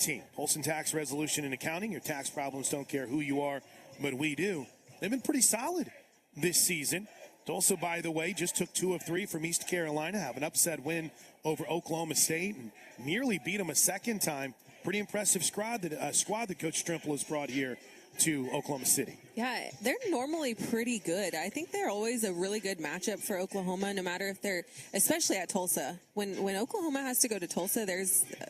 team. Tulsa Tax Resolution and Accounting. Your tax problems don't care who you are, but we do. They've been pretty solid this season. Tulsa, by the way, just took 2 of 3 from East Carolina, have an upset win over Oklahoma State, and nearly beat them a second time. Pretty impressive squad that Coach Strimple has brought here to Oklahoma City. Yeah, they're normally pretty good. I think they're always a really good matchup for Oklahoma, no matter if they're, especially at Tulsa. When Oklahoma has to go to Tulsa, there's a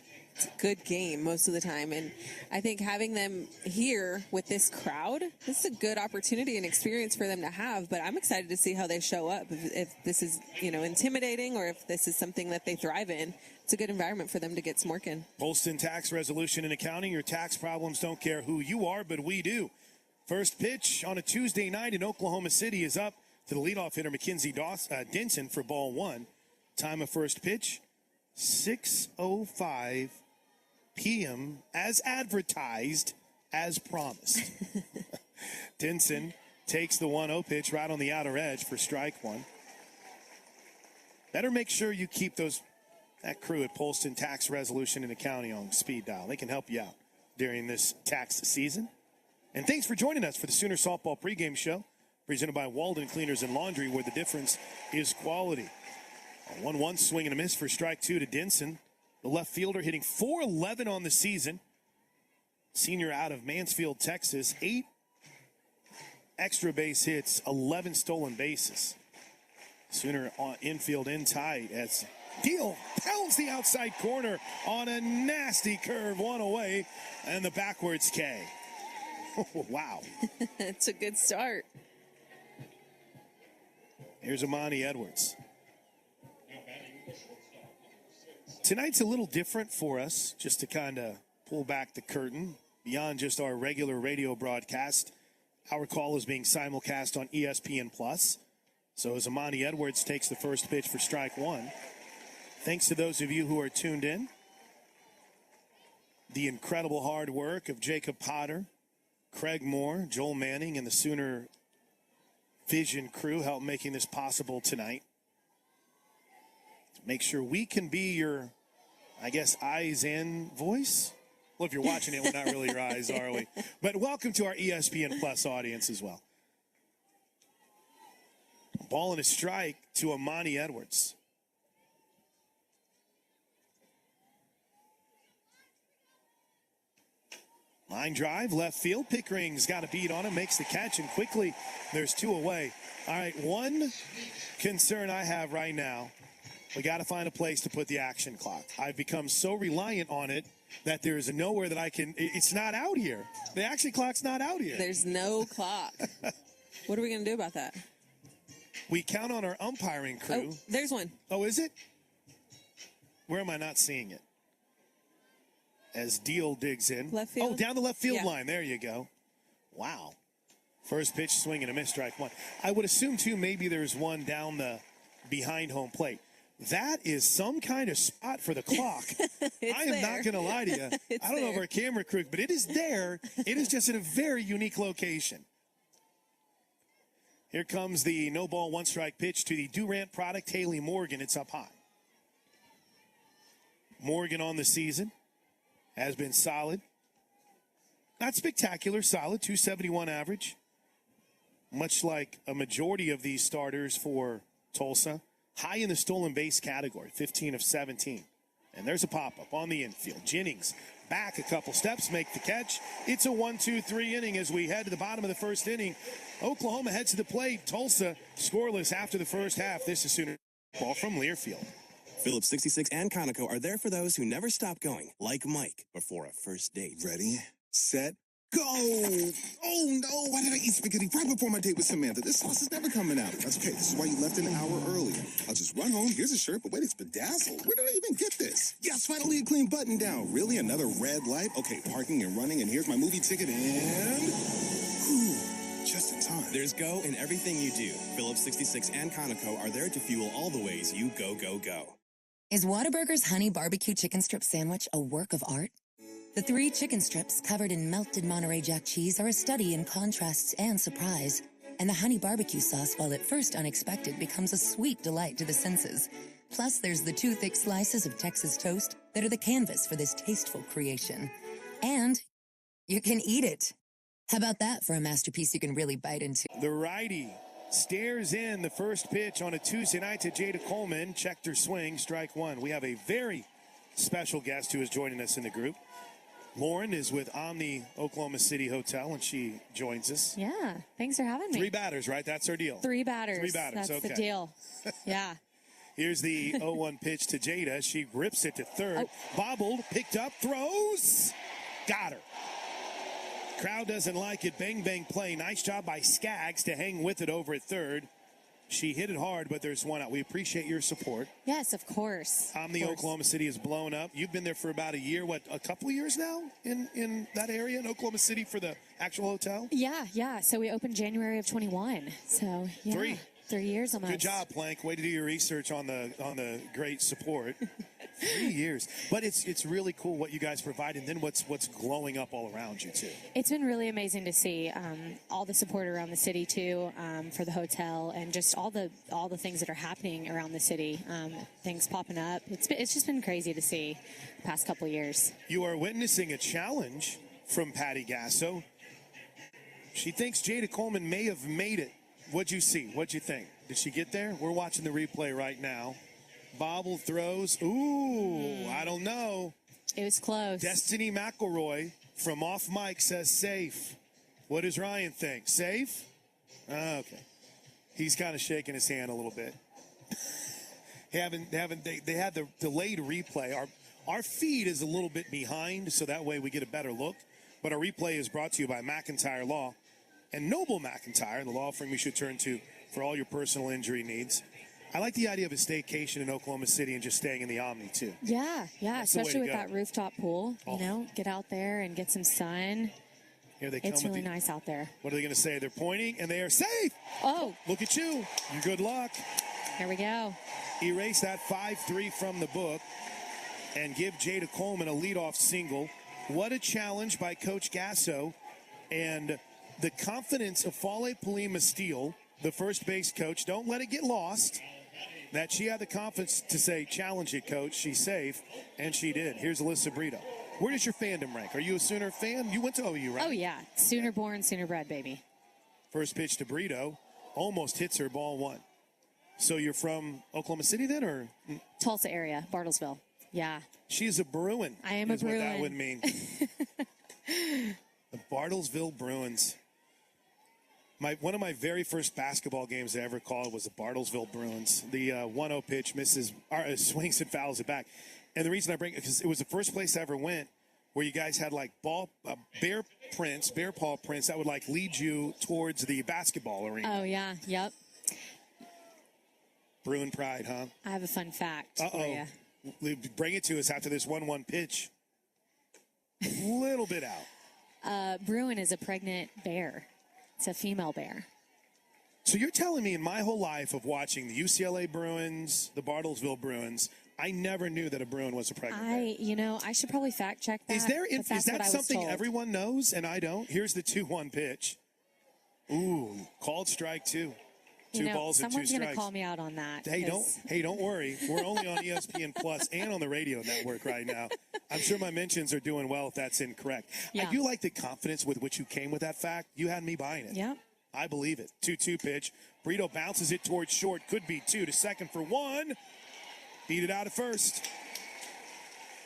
good game most of the time. And I think having them here with this crowd, this is a good opportunity and experience for them to have. But I'm excited to see how they show up. If this is, intimidating, or if this is something that they thrive in. It's a good environment for them to get some work in. Polston Tax Resolution and Accounting. Your tax problems don't care who you are, but we do. First pitch on a Tuesday night in Oklahoma City is up to the leadoff hitter, Mackenzie Denson, for ball 1. Time of first pitch, 6:05 p.m. as advertised, as promised. Denson takes the 1-0 pitch right on the outer edge for strike 1. Better make sure you keep that crew at Polston Tax Resolution and Accounting on speed dial. They can help you out during this tax season. And thanks for joining us for the Sooner Softball pregame show, presented by Walden Cleaners and Laundry, where the difference is quality. A 1-1 swing and a miss for strike 2 to Denson. The left fielder hitting .411 on the season. Senior out of Mansfield, Texas. 8 extra base hits, 11 stolen bases. Sooner on infield in tight as Deal pounds the outside corner on a nasty curve, 1 away, and the backwards K. Oh, wow. It's a good start. Here's Amani Edwards. Tonight's a little different for us, just to kind of pull back the curtain beyond just our regular radio broadcast. Our call is being simulcast on ESPN+. So as Amani Edwards takes the first pitch for strike 1, thanks to those of you who are tuned in, the incredible hard work of Jacob Potter, Craig Moore, Joel Manning, and the Sooner Vision crew helped making this possible tonight. To make sure we can be your, eyes and voice. Well, if you're watching it, we're not really your eyes, are we? But welcome to our ESPN Plus audience as well. Ball and a strike to Amani Edwards. Line drive, left field. Pickering's got a beat on him, makes the catch, and quickly there's 2 away. All right, one concern I have right now, we got to find a place to put the action clock. I've become so reliant on it that there's nowhere that I can, it's not out here. The action clock's not out here. There's no clock. What are we going to do about that? We count on our umpiring crew. Oh, there's one. Oh, is it? Where am I not seeing it? As Deal digs in. Left field? Oh, down the left field line. There you go. Wow. First pitch, swing and a miss, strike 1. I would assume, too, maybe there's one down the behind home plate. That is some kind of spot for the clock. I am not going to lie to you. I don't know if our camera crew, but it is there. It is just in a very unique location. Here comes the no ball, 1 strike pitch to the Durant product, Haley Morgan. It's up high. Morgan on the season has been solid. Not spectacular, solid, 271 average. Much like a majority of these starters for Tulsa. High in the stolen base category, 15 of 17. And there's a pop-up on the infield. Jennings back a couple steps, make the catch. It's a 1-2-3 inning as we head to the bottom of the first inning. Oklahoma heads to the plate. Tulsa scoreless after the first half. This is Sooner ball from Learfield. Phillips 66 and Conoco are there for those who never stop going, like Mike, before a first date. Ready, set, go! Oh no, why did I eat spaghetti right before my date with Samantha? This sauce is never coming out. That's okay, this is why you left an hour earlier. I'll just run home, here's a shirt, but wait, it's bedazzled. Where did I even get this? Yes, finally a clean button down. Really, another red light? Okay, parking and running, and here's my movie ticket, and... Whew, just in time. There's go in everything you do. Phillips 66 and Conoco are there to fuel all the ways you go, go, go. Is Whataburger's honey barbecue chicken strip sandwich a work of art? The 3 chicken strips covered in melted Monterey Jack cheese are a study in contrasts and surprise. And the honey barbecue sauce, while at first unexpected, becomes a sweet delight to the senses. Plus, there's the 2 thick slices of Texas toast that are the canvas for this tasteful creation. And you can eat it. How about that for a masterpiece you can really bite into? The righty stares in the first pitch on a Tuesday night to Jada Coleman. Checked her swing, strike one. We have a very special guest who is joining us in the group. Lauren is with Omni Oklahoma City Hotel, and she joins us. Yeah, thanks for having me. 3 batters, right? That's our deal. 3 batters. 3 batters, That's okay. the deal. Yeah. Here's the 0-1 pitch to Jada. She rips it to third. Bobbled, picked up, throws. Got her. Crowd doesn't like it. Bang, bang play. Nice job by Skaggs to hang with it over at third. She hit it hard, but there's one out. We appreciate your support. Yes, of course. Omni Of course. Oklahoma City is blown up. You've been there for about a year, a couple of years now in that area in Oklahoma City for the actual hotel? Yeah. So we opened January of 21. So, yeah. 3 years almost. Good job, Plank. Way to do your research on the great support. 3 years. But it's really cool what you guys provide, and then what's glowing up all around you, too. It's been really amazing to see all the support around the city, too, for the hotel, and just all the things that are happening around the city, things popping up. It's just been crazy to see the past couple of years. You are witnessing a challenge from Patty Gasso. She thinks Jada Coleman may have made it. What'd you see? What'd you think? Did she get there? We're watching the replay right now. Bobble throws. Ooh, I don't know. It was close. Destiny McElroy from off mic says safe. What does Ryan think? Safe? Okay. He's kind of shaking his hand a little bit. They had the delayed replay. Our feed is a little bit behind, so that way we get a better look. But our replay is brought to you by McIntyre Law and Noble McIntyre, the law firm you should turn to for all your personal injury needs. I like the idea of a staycation in Oklahoma City and just staying in the Omni, too. Yeah, That's the way especially to with go. that rooftop pool. You know, get out there and get some sun. Here they come It's with really nice out there. What are they going to say? They're pointing, and they are safe. Oh, Look at you. Good luck. here we go. Erase that 5-3 from the book and give Jada Coleman a leadoff single. What a challenge by Coach Gasso. And the confidence of Fale Palima Steele, the first base coach, don't let it get lost, that she had the confidence to say, challenge it, Coach. She's safe, and she did. Here's Alyssa Brito. Where does your fandom rank? Are you a Sooner fan? You went to OU, right? Oh, yeah. Sooner born, sooner bred, baby. First pitch to Brito. Almost hits her, ball one. So you're from Oklahoma City then, or? Tulsa area, Bartlesville. Yeah. She's a Bruin. I am a is what that Bruin. would mean. The Bartlesville Bruins. One of my very first basketball games I ever called was the Bartlesville Bruins. The 1-0 pitch swings and fouls it back. And the reason I bring it, because it was the first place I ever went where you guys had like bear paw prints that would like lead you towards the basketball arena. Oh, yeah. Yep. Bruin pride, huh? I have a fun fact for you. Bring it to us after this 1-1 pitch. Little bit out. Bruin is a pregnant bear. It's a female bear. So you're telling me in my whole life of watching the UCLA Bruins, the Bartlesville Bruins, I never knew that a Bruin was a pregnant bear. I should probably fact check that. Is that something everyone knows and I don't? Here's the 2-1 pitch. Ooh, called strike two. Two balls and 2 strikes. Someone's going to call me out on that. Don't worry. We're only on ESPN Plus and on the radio network right now. I'm sure my mentions are doing well if that's incorrect. Yeah. I do like the confidence with which you came with that fact. You had me buying it. Yep. I believe it. 2-2 pitch. Brito bounces it towards short. Could be 2 to second for 1. Beat it out at first.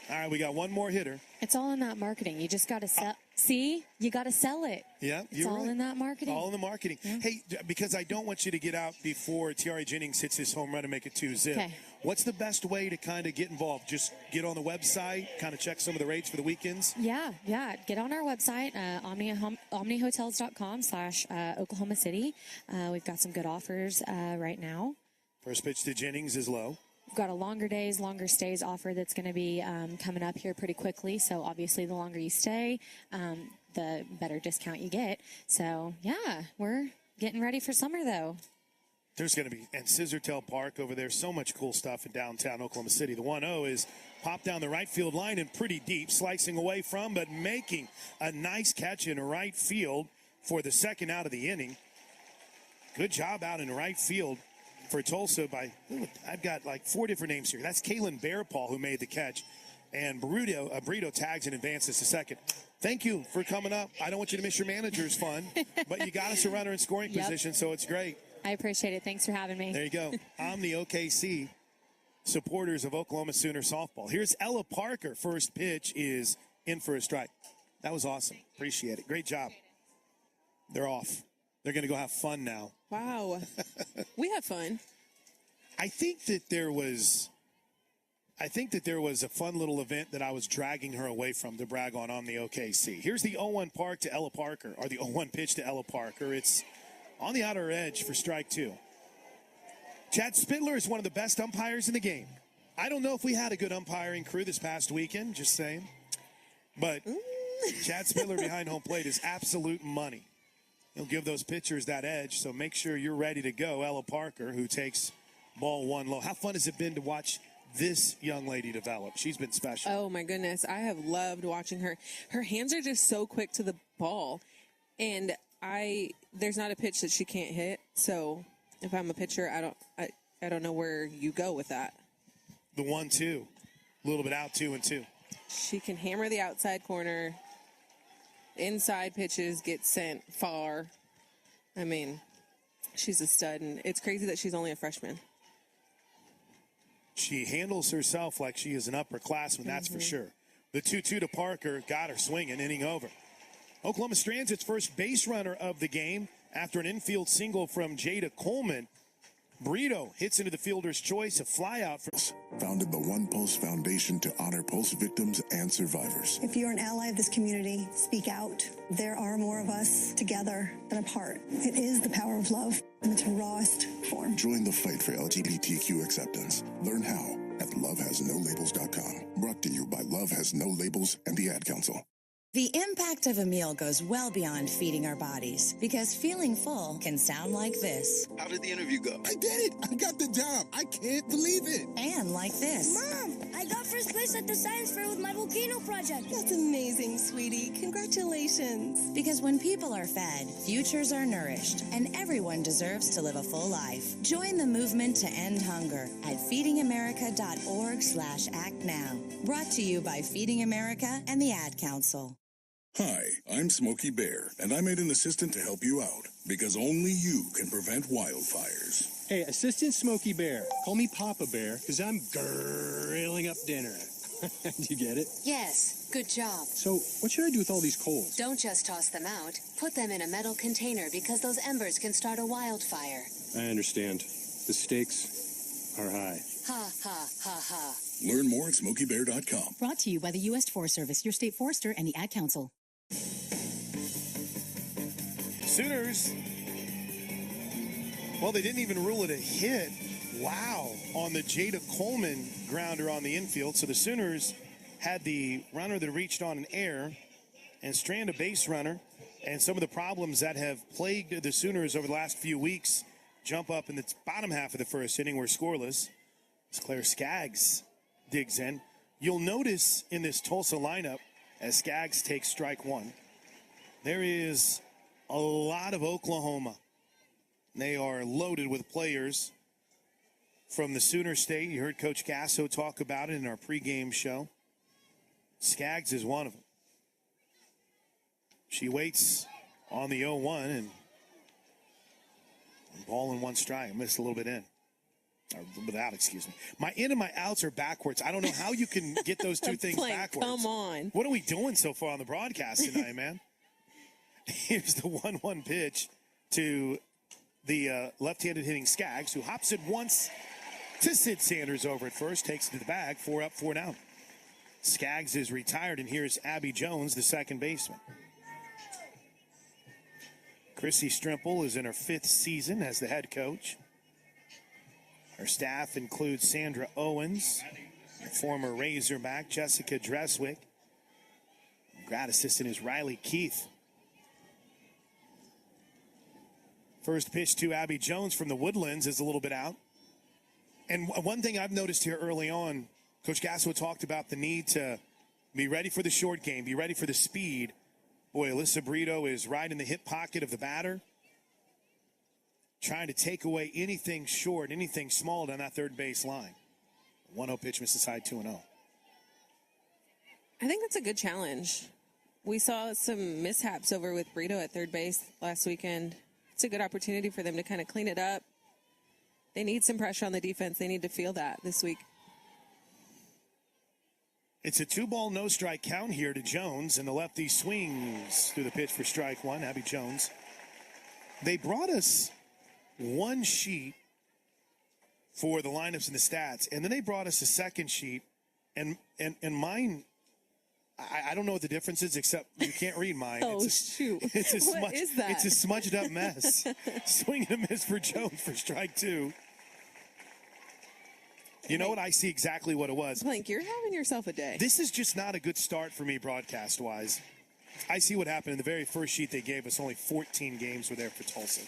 All right, we got one more hitter. It's all in that marketing. You just got to sell. See? You got to sell it. Yeah, It's all in that marketing. All in the marketing. Yeah. Hey, because I don't want you to get out before Tiare Jennings hits his home run and make it 2-zip. Okay. What's the best way to kind of get involved? Just get on the website, kind of check some of the rates for the weekends? Yeah. Get on our website, omnihotels.com/Oklahoma City. We've got some good offers right now. First pitch to Jennings is low. We've got a longer days, longer stays offer that's going to be coming up here pretty quickly. So obviously the longer you stay, the better discount you get. So yeah, we're getting ready for summer though. There's going to be, and Scissortail Park over there, so much cool stuff in downtown Oklahoma City. The 1-0 is popped down the right field line and pretty deep, slicing away from, but making a nice catch in right field for the second out of the inning. Good job out in right field for Tulsa by, I've got like 4 different names here. That's Kaylin Bearpaw who made the catch. And Burrito tags and advances to second. Thank you for coming up. I don't want you to miss your manager's fun, but you got us a runner in scoring position, so it's great. I appreciate it. Thanks for having me. There you go. I'm the OKC supporters of Oklahoma Sooner softball. Here's Ella Parker. First pitch is in for a strike. That was awesome. Appreciate it. Great job. They're off. They're going to go have fun now. Wow. We have fun. I think that there was a fun little event that I was dragging her away from to brag on the OKC. Here's the 0-1 park to Ella Parker, or the 0-1 pitch to Ella Parker. It's on the outer edge for strike two. Chad Spindler is one of the best umpires in the game. I don't know if we had a good umpiring crew this past weekend, just saying. But Chad Spindler behind home plate is absolute money. He'll give those pitchers that edge, so make sure you're ready to go. Ella Parker, who takes ball one low. How fun has it been to watch this young lady develop? She's been special. Oh, my goodness. I have loved watching her. Her hands are just so quick to the ball. And there's not a pitch that she can't hit. So if I'm a pitcher, I don't know where you go with that. The 1-2. A little bit out, 2-2. She can hammer the outside corner. Inside pitches get sent far. I mean, she's a stud. And it's crazy that she's only a freshman. She handles herself like she is an upperclassman, that's for sure. The 2-2 to Parker got her swinging, inning over. Oklahoma strands its first base runner of the game after an infield single from Jada Coleman. Burrito hits into the fielder's choice, a flyout. Founded the One Pulse Foundation to honor Pulse victims and survivors. If you're an ally of this community, speak out. There are more of us together than apart. It is the power of love in its rawest form. Join the fight for LGBTQ acceptance. Learn how at lovehasnolabels.com. Brought to you by Love Has No Labels and the Ad Council. The impact of a meal goes well beyond feeding our bodies, because feeling full can sound like this. How did the interview go? I did it. I got the job. I can't believe it. And like this. Mom, I got first place at the science fair with my volcano project. That's amazing, sweetie. Congratulations. Because when people are fed, futures are nourished, and everyone deserves to live a full life. Join the movement to end hunger at feedingamerica.org/act now. Brought to you by Feeding America and the Ad Council. Hi, I'm Smokey Bear, and I made an assistant to help you out, because only you can prevent wildfires. Hey, Assistant Smokey Bear. Call me Papa Bear, because I'm grilling up dinner. Do you get it? Yes, good job. So, what should I do with all these coals? Don't just toss them out. Put them in a metal container, because those embers can start a wildfire. I understand. The stakes are high. Ha, ha, ha, ha. Learn more at SmokeyBear.com. Brought to you by the U.S. Forest Service, your state forester, and the Ad Council. Sooners, well, they didn't even rule it a hit. Wow, on the Jada Coleman grounder on the infield. So the Sooners had the runner that reached on an error and strand a base runner. And some of the problems that have plagued the Sooners over the last few weeks jump up in the bottom half of the first inning. We're scoreless as Claire Skaggs digs in. You'll notice in this Tulsa lineup, as Skaggs takes strike one, there is a lot of Oklahoma. They are loaded with players from the Sooner State. You heard Coach Gasso talk about it in our pregame show. Skaggs is one of them. She waits on the 0-1 and ball in one strike. I missed a little bit in. Or without, excuse me. My in and my outs are backwards. I don't know how you can get those two things backwards. Come on. What are we doing so far on the broadcast tonight, man? Here's the 1-1 pitch to the left-handed hitting Skaggs, who hops it once to Sid Sanders over at first, takes it to the bag, 4 up, 4 down. Skaggs is retired, and here's Abby Jones, the second baseman. Chrissy Strimple is in her 5th season as the head coach. Her staff includes Sandra Owens, former Razorback, Jessica Dreswick. Grad assistant is Riley Keith. First pitch to Abby Jones from the Woodlands is a little bit out. And one thing I've noticed here early on, Coach Gasso talked about the need to be ready for the short game, be ready for the speed. Boy, Alyssa Brito is right in the hip pocket of the batter, trying to take away anything short, anything small down that third base line. 1-0 pitch misses high, 2-0. I think that's a good challenge. We saw some mishaps over with Brito at third base last weekend. It's a good opportunity for them to kind of clean it up. They need some pressure on the defense. They need to feel that this week. It's a 2-ball, no strike count here to Jones, and the lefty swings through the pitch for strike one. Abby Jones. They brought us one sheet for the lineups and the stats, and then they brought us a second sheet, and mine, I don't know what the difference is, except you can't read mine. Shoot. What is that? It's a smudged up mess. Swing and a miss for Jones for strike two. You know what? I see exactly what it was. Blink, you're having yourself a day. This is just not a good start for me broadcast-wise. I see what happened in the very first sheet they gave us. Only 14 games were there for Tulsa.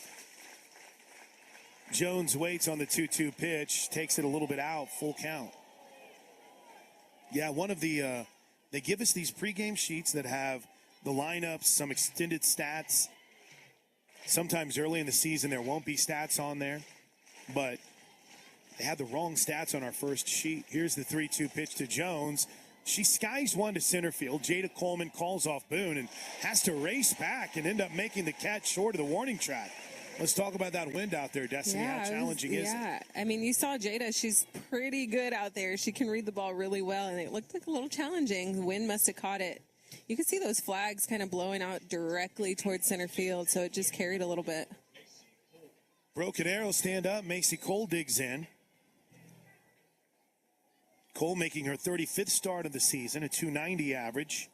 Jones waits on the 2-2 pitch, takes it a little bit out, full count. Yeah, one of the, they give us these pregame sheets that have the lineups, some extended stats. Sometimes early in the season there won't be stats on there, but they had the wrong stats on our first sheet. Here's the 3-2 pitch to Jones. She skies one to center field. Jada Coleman calls off Boone and has to race back and end up making the catch short of the warning track. Let's talk about that wind out there, Destiny. How challenging is it? Yeah, I mean, you saw Jada. She's pretty good out there. She can read the ball really well, and it looked like a little challenging. The wind must have caught it. You could see those flags kind of blowing out directly towards center field, so it just carried a little bit. Broken arrow stand up. Macy Cole digs in. Cole making her 35th start of the season, a .290 average.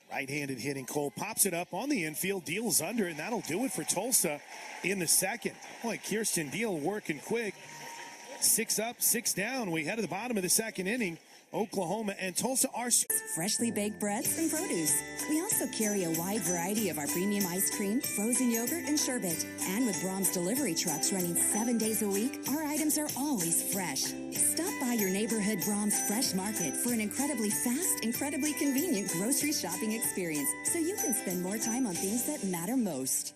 Right-handed hitting Cole pops it up on the infield, deals under, and that'll do it for Tulsa in the second. Boy, Kirsten Deal working quick. 6 up, 6 down. We head to the bottom of the second inning. Oklahoma and Tulsa are freshly baked breads and produce. We also carry a wide variety of our premium ice cream, frozen yogurt, and sherbet. And with Brahms delivery trucks running 7 days a week, our items are always fresh. Stop by your neighborhood Brahms Fresh Market for an incredibly fast, incredibly convenient grocery shopping experience so you can spend more time on things that matter most.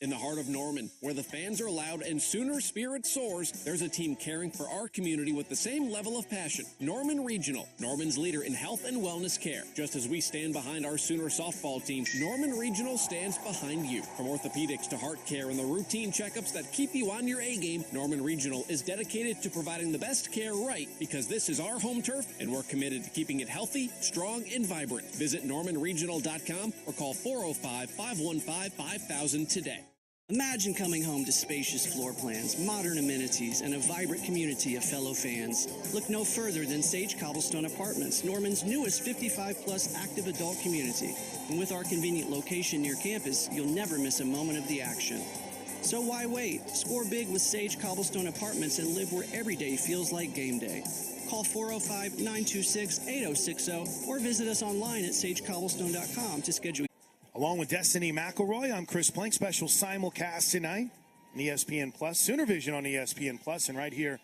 In the heart of Norman, where the fans are loud and Sooner spirit soars, there's a team caring for our community with the same level of passion. Norman Regional, Norman's leader in health and wellness care. Just as we stand behind our Sooner softball team, Norman Regional stands behind you. From orthopedics to heart care and the routine checkups that keep you on your A-game, Norman Regional is dedicated to providing the best care right because this is our home turf and we're committed to keeping it healthy, strong, and vibrant. Visit normanregional.com or call 405-515-5000 today. Imagine coming home to spacious floor plans, modern amenities, and a vibrant community of fellow fans. Look no further than Sage Cobblestone Apartments, Norman's newest 55-plus active adult community. And with our convenient location near campus, you'll never miss a moment of the action. So why wait? Score big with Sage Cobblestone Apartments and live where every day feels like game day. Call 405-926-8060 or visit us online at sagecobblestone.com to schedule. Along with Destiny McElroy, I'm Chris Plank. Special simulcast tonight on ESPN Plus, Sooner Vision on ESPN Plus, and right here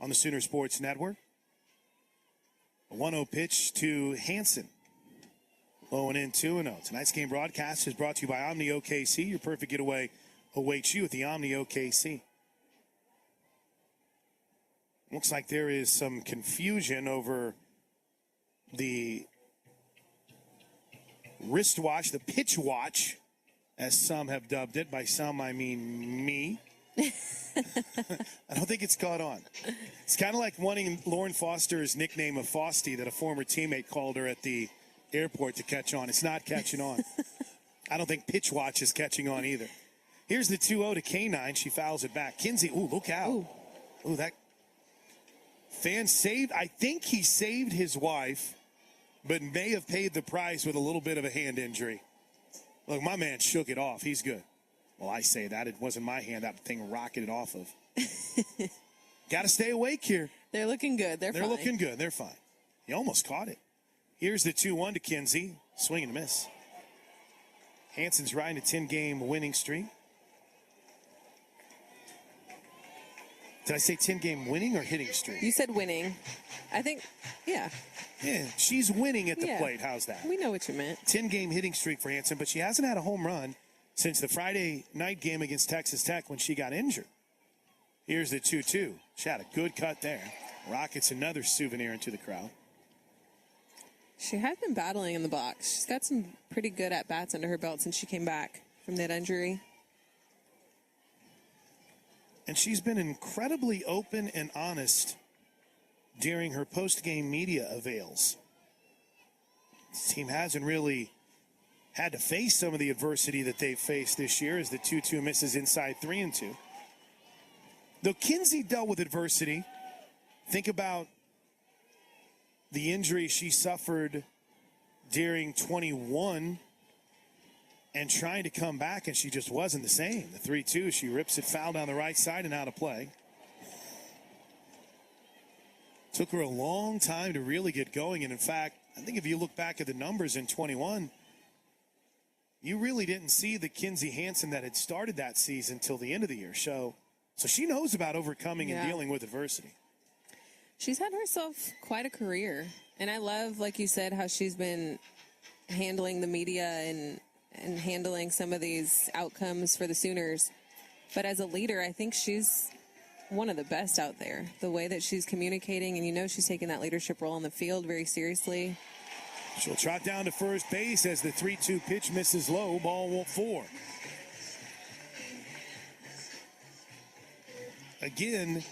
on the Sooner Sports Network. A 1-0 pitch to Hansen. Low and in 2-0. Tonight's game broadcast is brought to you by Omni OKC. Your perfect getaway awaits you at the Omni OKC. Looks like there is some confusion over the wristwatch, the pitch watch, as some have dubbed it. By some, I mean me. I don't think it's caught on. It's kind of like wanting Lauren Foster's nickname of Fosty that a former teammate called her at the airport to catch on. It's not catching on. I don't think pitch watch is catching on either. Here's the 2-0 to K9. She fouls it back. Kinsey, ooh, look out. Ooh, that fan saved. I think he saved his wife, but may have paid the price with a little bit of a hand injury. Look, my man shook it off. He's good. Well, I say that. It wasn't my hand that thing rocketed off of. Got to stay awake here. They're looking good. They're fine. looking good. They're fine. He almost caught it. Here's the 2-1 to Kinsey. Swing and a miss. Hansen's riding a 10-game winning streak. Did I say 10-game winning or hitting streak? You said winning. I think, yeah. Yeah, she's winning at the plate. How's that? We know what you meant. 10-game hitting streak for Hansen, but she hasn't had a home run since the Friday night game against Texas Tech when she got injured. Here's the 2-2. She had a good cut there. Rockets another souvenir into the crowd. She has been battling in the box. She's got some pretty good at-bats under her belt since she came back from that injury. And she's been incredibly open and honest during her post-game media avails. This team hasn't really had to face some of the adversity that they've faced this year as the 2-2 misses inside 3-2. Though Kinsey dealt with adversity, think about the injury she suffered during 21 and trying to come back, and she just wasn't the same. The 3-2, she rips it foul down the right side and out of play. Took her a long time to really get going, and in fact, I think if you look back at the numbers in 21, you really didn't see the Kinsey Hansen that had started that season till the end of the year. So she knows about overcoming and dealing with adversity. She's had herself quite a career. And I love, like you said, how she's been handling the media and handling some of these outcomes for the Sooners. But as a leader, I think she's one of the best out there. The way that she's communicating, and she's taking that leadership role on the field very seriously. She'll trot down to first base as the 3-2 pitch misses low. Ball 4. Again,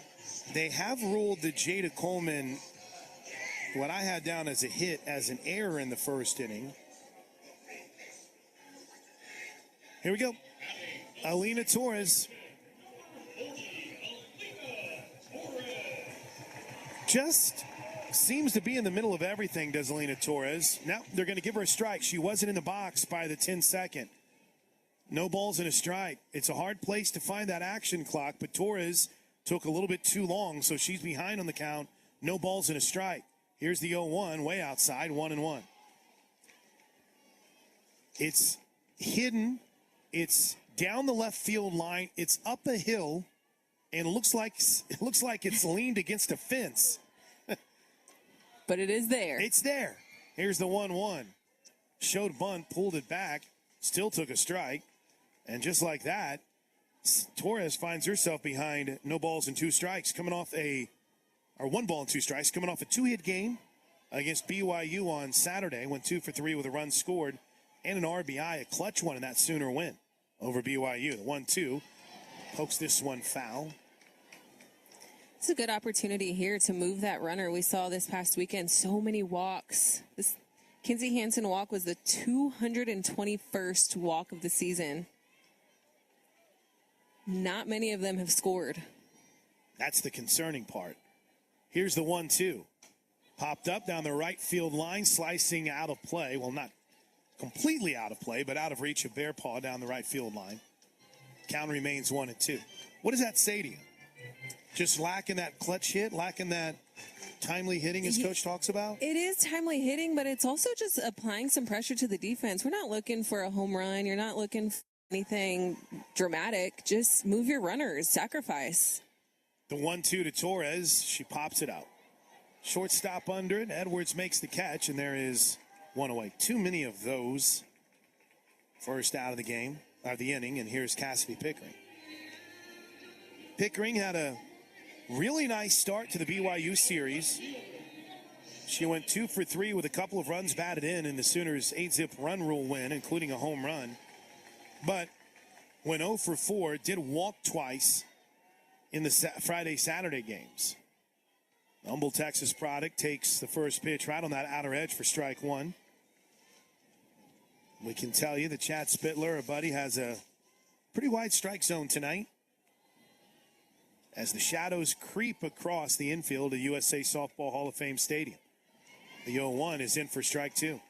they have ruled the Jada Coleman, what I had down as a hit, as an error in the first inning. Here we go. Alina Torres. Just seems to be in the middle of everything, does Alina Torres. Now they're going to give her a strike. She wasn't in the box by the 10-second. No balls and a strike. It's a hard place to find that action clock, but Torres took a little bit too long, so she's behind on the count. No balls and a strike. Here's the 0-1, way outside, 1-1. It's hidden. It's down the left field line. It's up a hill, and it looks like it's leaned against a fence. But it is there. It's there. Here's the 1-1. Showed bunt, pulled it back, still took a strike. And just like that, Torres finds herself behind no balls and 2 strikes, coming off or 1 ball and 2 strikes, coming off a 2-hit game against BYU on Saturday. Went 2 for 3 with a run scored and an RBI, a clutch one in that Sooner win over BYU. The 1-2 pokes this one foul. It's a good opportunity here to move that runner. We saw this past weekend so many walks. This Kinsey Hansen walk was the 221st walk of the season. Not many of them have scored. That's the concerning part. Here's the 1-2. Popped up down the right field line, slicing out of play. Well, not completely out of play, but out of reach of Bear Paw down the right field line. Count remains 1-2. What does that say to you? Just lacking that clutch hit, lacking that timely hitting as Coach talks about? It is timely hitting, but it's also just applying some pressure to the defense. We're not looking for a home run. You're not looking for anything dramatic. Just move your runners, sacrifice. The 1-2 to Torres. She pops it out. Shortstop under it. Edwards makes the catch, and there is one away. Too many of those. First out of the game, of the inning, and here's Cassidy Pickering. Pickering had a really nice start to the BYU series. She went 2 for 3 with a couple of runs batted in the Sooners' 8-zip run rule win, including a home run. But went 0 for 4, did walk twice in the Friday-Saturday games. Humble, Texas product takes the first pitch right on that outer edge for strike 1. We can tell you that Chad Spittler, our buddy, has a pretty wide strike zone tonight as the shadows creep across the infield of USA Softball Hall of Fame Stadium. The 0-1 is in for strike 2.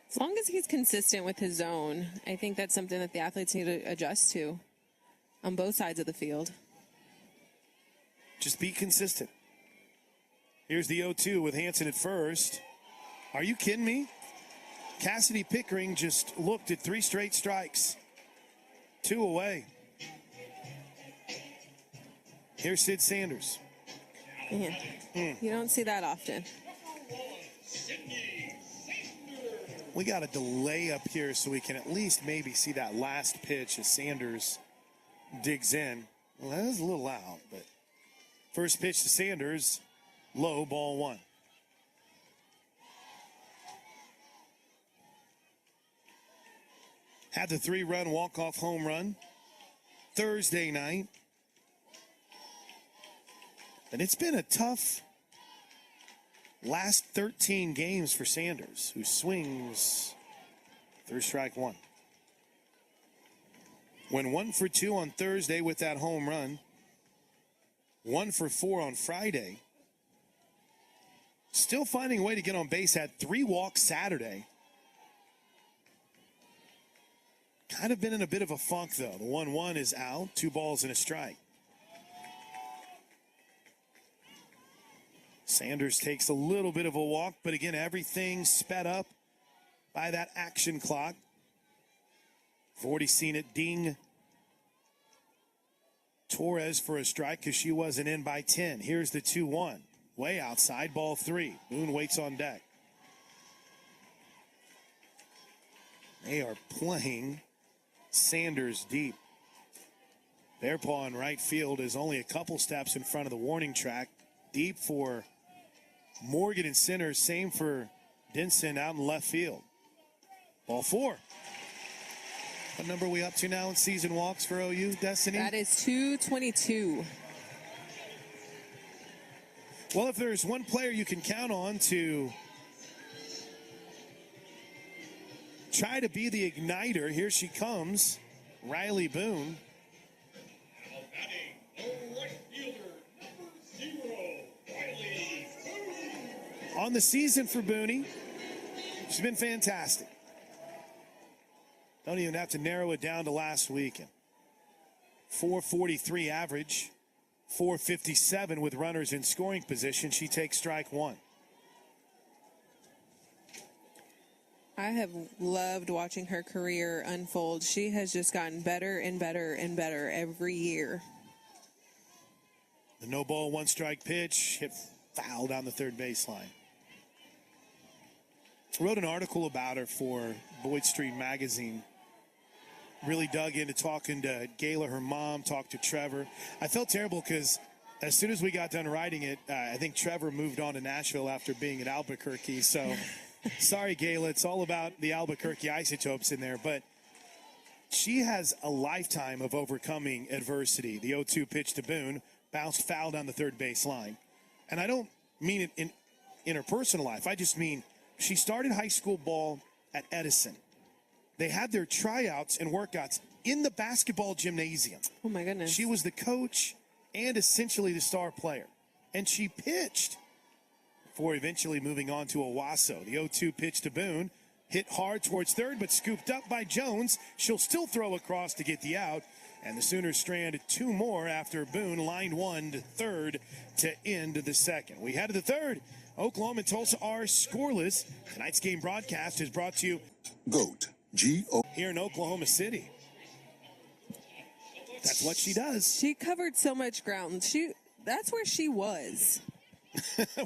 As long as he's consistent with his zone, I think that's something that the athletes need to adjust to on both sides of the field. Just be consistent. Here's the 0-2 with Hansen at first. Are you kidding me? Cassidy Pickering just looked at 3 straight strikes. 2 away. Here's Sid Sanders. Man, you don't see that often. We got a delay up here so we can at least maybe see that last pitch as Sanders digs in. Well, that was a little loud, but First pitch to Sanders, low, ball one. Had the 3-run walk-off home run Thursday night. And it's been a tough last 13 games for Sanders, who swings through strike one. Went 1 for 2 on Thursday with that home run. 1 for 4 on Friday. Still finding a way to get on base. Had 3 walks Saturday. Kind of been in a bit of a funk, though. The 1-1 is out. 2 balls and a strike. Sanders takes a little bit of a walk, but again, everything sped up by that action clock. I've already seen it ding Torres for a strike because she wasn't in by 10. Here's the 2-1. Way outside, ball 3. Boone waits on deck. They are playing Sanders deep. Bearpaw in right field is only a couple steps in front of the warning track. Deep for Morgan in center. Same for Denson out in left field. Ball 4. What number are we up to now in season walks for OU, Destiny? That is 222. Well, if there's one player you can count on to try to be the igniter, here she comes, Riley Boone. On the season for Booney, she's been fantastic. Don't even have to narrow it down to last weekend. 443 average, 457 with runners in scoring position. She takes strike one. I have loved watching her career unfold. She has just gotten better and better and better every year. The no ball, 1 strike pitch, hit foul down the third baseline. Wrote an article about her for Boyd Street Magazine. Really dug into talking to Gayla, her mom, talked to Trevor. I felt terrible because as soon as we got done writing it, I think Trevor moved on to Nashville after being at Albuquerque. So sorry, Gayla, it's all about the Albuquerque Isotopes in there. But she has a lifetime of overcoming adversity. The 0-2 pitch to Boone, bounced foul down the third baseline. And I don't mean it in her personal life. I just mean she started high school ball at Edison. They had their tryouts and workouts in the basketball gymnasium. Oh, my goodness. She was the coach and essentially the star player. And she pitched before eventually moving on to Owasso. The 0-2 pitch to Boone, hit hard towards third, but scooped up by Jones. She'll still throw across to get the out. And the Sooners strand 2 more after Boone lined 1 to third to end the second. We head to the third. Oklahoma and Tulsa are scoreless. Tonight's game broadcast is brought to you GOAT. G-O. here in Oklahoma City. That's what she does. She covered so much ground. That's where she was.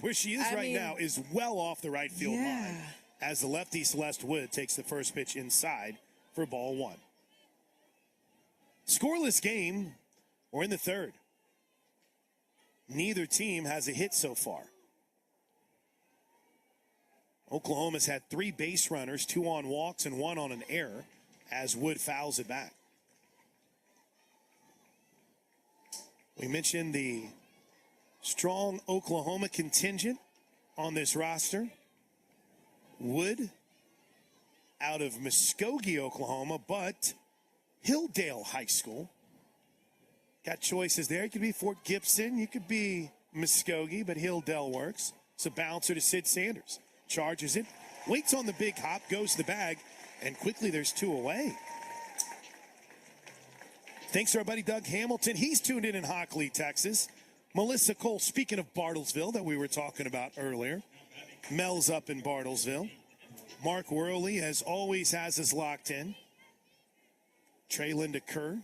Where she is now is well off the right field line as the lefty Celeste Wood takes the first pitch inside for ball 1. Scoreless game. We're in the third. Neither team has a hit so far. Oklahoma's had 3 base runners, 2 on walks and 1 on an error as Wood fouls it back. We mentioned the strong Oklahoma contingent on this roster. Wood out of Muskogee, Oklahoma, but Hilldale High School. Got choices there. You could be Fort Gibson. You could be Muskogee, but Hilldale works. It's a bouncer to Sid Sanders. Charges it, waits on the big hop, goes to the bag, and quickly there's 2 away. Thanks to our buddy Doug Hamilton. He's tuned in Hockley, Texas. Melissa Cole, speaking of Bartlesville that we were talking about earlier. Mel's up in Bartlesville. Mark Worley, as always, has us locked in. Trey Linda Kerr.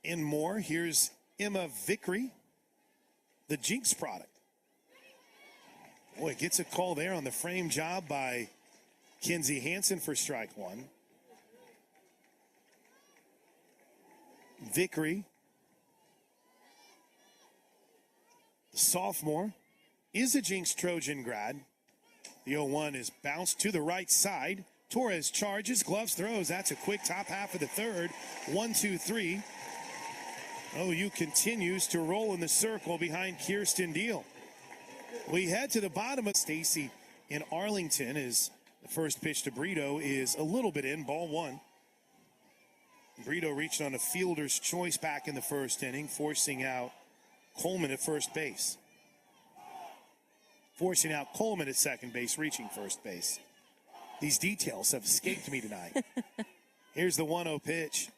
And more. Here's Emma Vickery, the Jinx product. Boy, gets a call there on the frame job by Kinsey Hansen for strike 1. Vickery The sophomore is a Jinx Trojan grad. The 0-1 is bounced to the right side. Torres charges, gloves, throws. That's a quick top half of the third. 1-2-3. OU continues to roll in the circle behind Kirsten Deal. We head to the bottom of Stacy in Arlington as the first pitch to Brito is a little bit in, ball one. Brito reached on a fielder's choice back in the first inning, forcing out Coleman at first base. Forcing out Coleman at second base, reaching first base. These details have escaped me tonight. Here's the 1-0 pitch.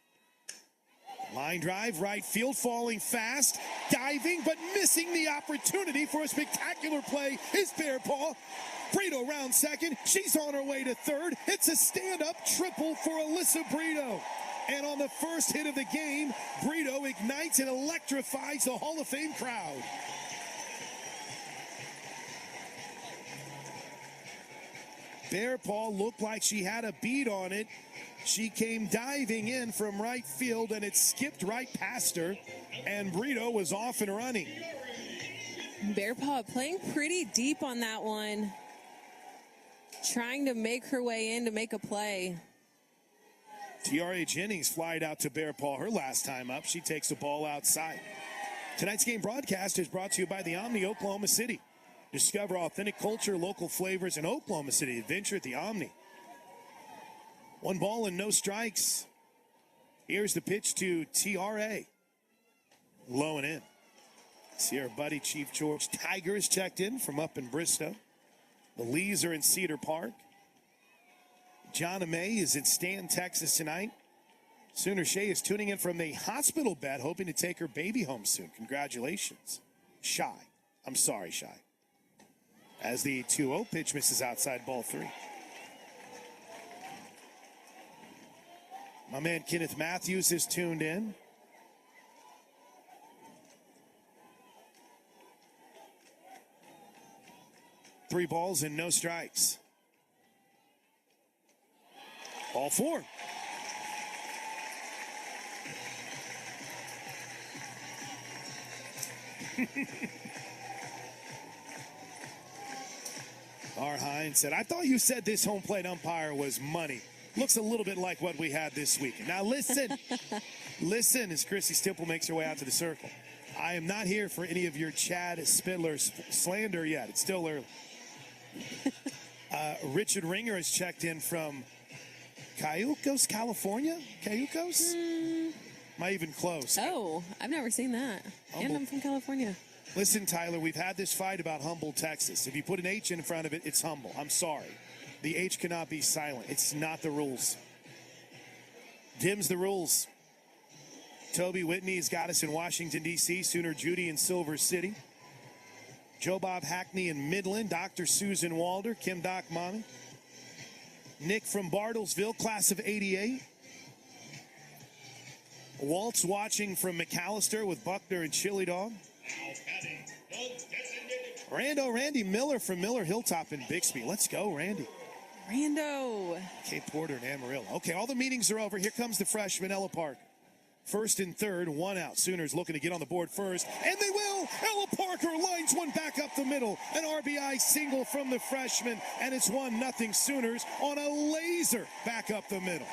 Line drive, right field, falling fast, diving, but missing the opportunity for a spectacular play is Bear Paw. Brito round second. She's on her way to third. It's a stand-up triple for Alyssa Brito. And on the first hit of the game, Brito ignites and electrifies the Hall of Fame crowd. Bear Paw looked like she had a bead on it. She came diving in from right field, and it skipped right past her, and Brito was off and running. Bear Paw playing pretty deep on that one. Trying to make her way in to make a play. T.R.A. Jennings flied out to Bear Paw her last time up. She takes the ball outside. Tonight's game broadcast is brought to you by the Omni Oklahoma City. Discover authentic culture, local flavors, and Oklahoma City adventure at the Omni. 1 ball and no strikes. Here's the pitch to T.R.A. Low and in. See our buddy Chief George Tiger is checked in from up in Bristow. The Lees are in Cedar Park. John May is in Stanton, Texas tonight. Sooner Shea is tuning in from the hospital bed, hoping to take her baby home soon. Congratulations. I'm sorry, Shy. As the 2-0 pitch misses outside, ball 3. My man Kenneth Matthews is tuned in. Three balls and no strikes. Ball 4. R. Hines said, I thought you said this home plate umpire was money. Looks a little bit like what we had this week. Now listen, listen as Chrissy Stipple makes her way out to the circle. I am not here for any of your Chad Spindler slander yet. It's still early. Richard Ringer has checked in from Cayucos, California? Cayucos? Am I even close? Oh, I've never seen that. And I'm from California. Listen, Tyler, we've had this fight about Humble, Texas. If you put an H in front of it, it's Humble. I'm sorry. The H cannot be silent. It's not the rules. Dim's the rules. Toby Whitney's got us in Washington, D.C., Sooner Judy in Silver City. Joe Bob Hackney in Midland, Dr. Susan Walder, Kim Doc Mommy. Nick from Bartlesville, class of 88. Walt's watching from McAllister with Buckner and Chili Dog. Randy Miller from Miller Hilltop in Bixby. Let's go, Randy. Rando. Cape Porter and Amarillo. Okay, all the meetings are over. Here comes the freshman, Ella Parker. First and third, 1 out. Sooners looking to get on the board first, and they will. Ella Parker lines one back up the middle. An RBI single from the freshman, and it's 1-0 Sooners on a laser back up the middle.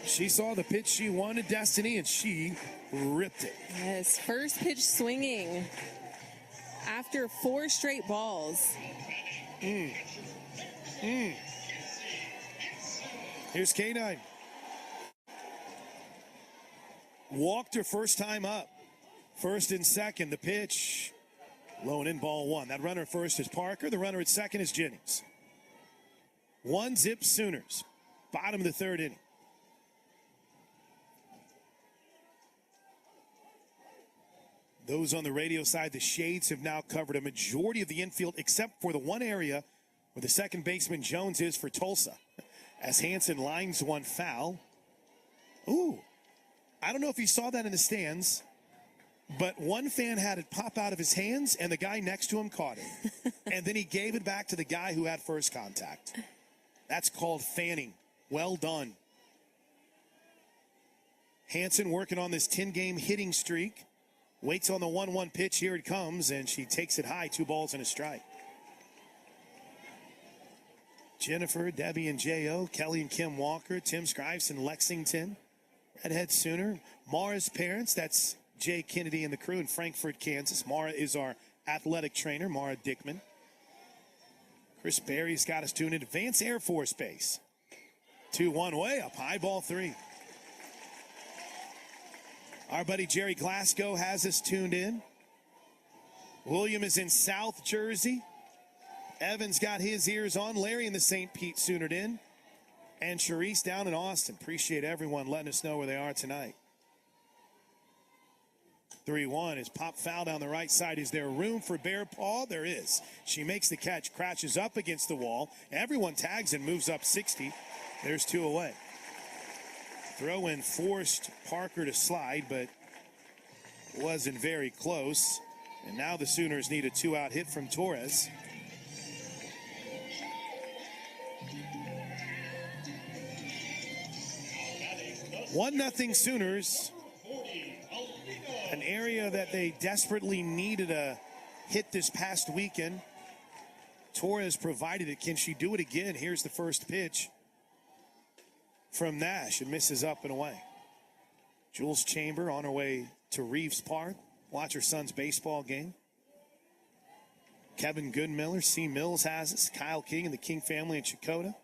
She saw the pitch she wanted, Destiny, and she ripped it. Yes, first pitch swinging after 4 straight balls. Here's K9. Walked her first time up. First and second, the pitch. Low and in, ball 1. That runner at first is Parker. The runner at second is Jennings. 1-0 Sooners. Bottom of the third inning. Those on the radio side, the Shades have now covered a majority of the infield except for the one area where the second baseman Jones is for Tulsa. As Hansen lines one foul. Ooh, I don't know if you saw that in the stands, but one fan had it pop out of his hands and the guy next to him caught it. And then he gave it back to the guy who had first contact. That's called fanning. Well done. Hansen working on this 10-game hitting streak. Waits on the 1-1 pitch. Here it comes, and she takes it high. 2 balls and a strike. Jennifer, Debbie, and J.O., Kelly and Kim Walker, Tim Scrives in Lexington, Redhead Sooner. Mara's parents, that's Jay Kennedy and the crew in Frankfort, Kansas. Mara is our athletic trainer, Mara Dickman. Chris Berry's got us tuned in. Vance Air Force Base. 2-1 way up, high ball 3. Our buddy Jerry Glasgow has us tuned in. William is in South Jersey. Evan's got his ears on. Larry in the St. Pete Soonered in. And Charisse down in Austin. Appreciate everyone letting us know where they are tonight. 3-1 is pop foul down the right side. Is there room for Bear Paw? There is. She makes the catch, crashes up against the wall. Everyone tags and moves up 60. There's 2 away. Throw in forced Parker to slide, but wasn't very close. And now the Sooners need a 2-out hit from Torres. One nothing Sooners. An area that they desperately needed a hit this past weekend. Torres provided it. Can she do it again? Here's the first pitch from Nash. It misses up and away. Jules Chamber on her way to Reeves Park. Watch her son's baseball game. Kevin Goodmiller, C. Mills has us. Kyle King and the King family in Chakotah.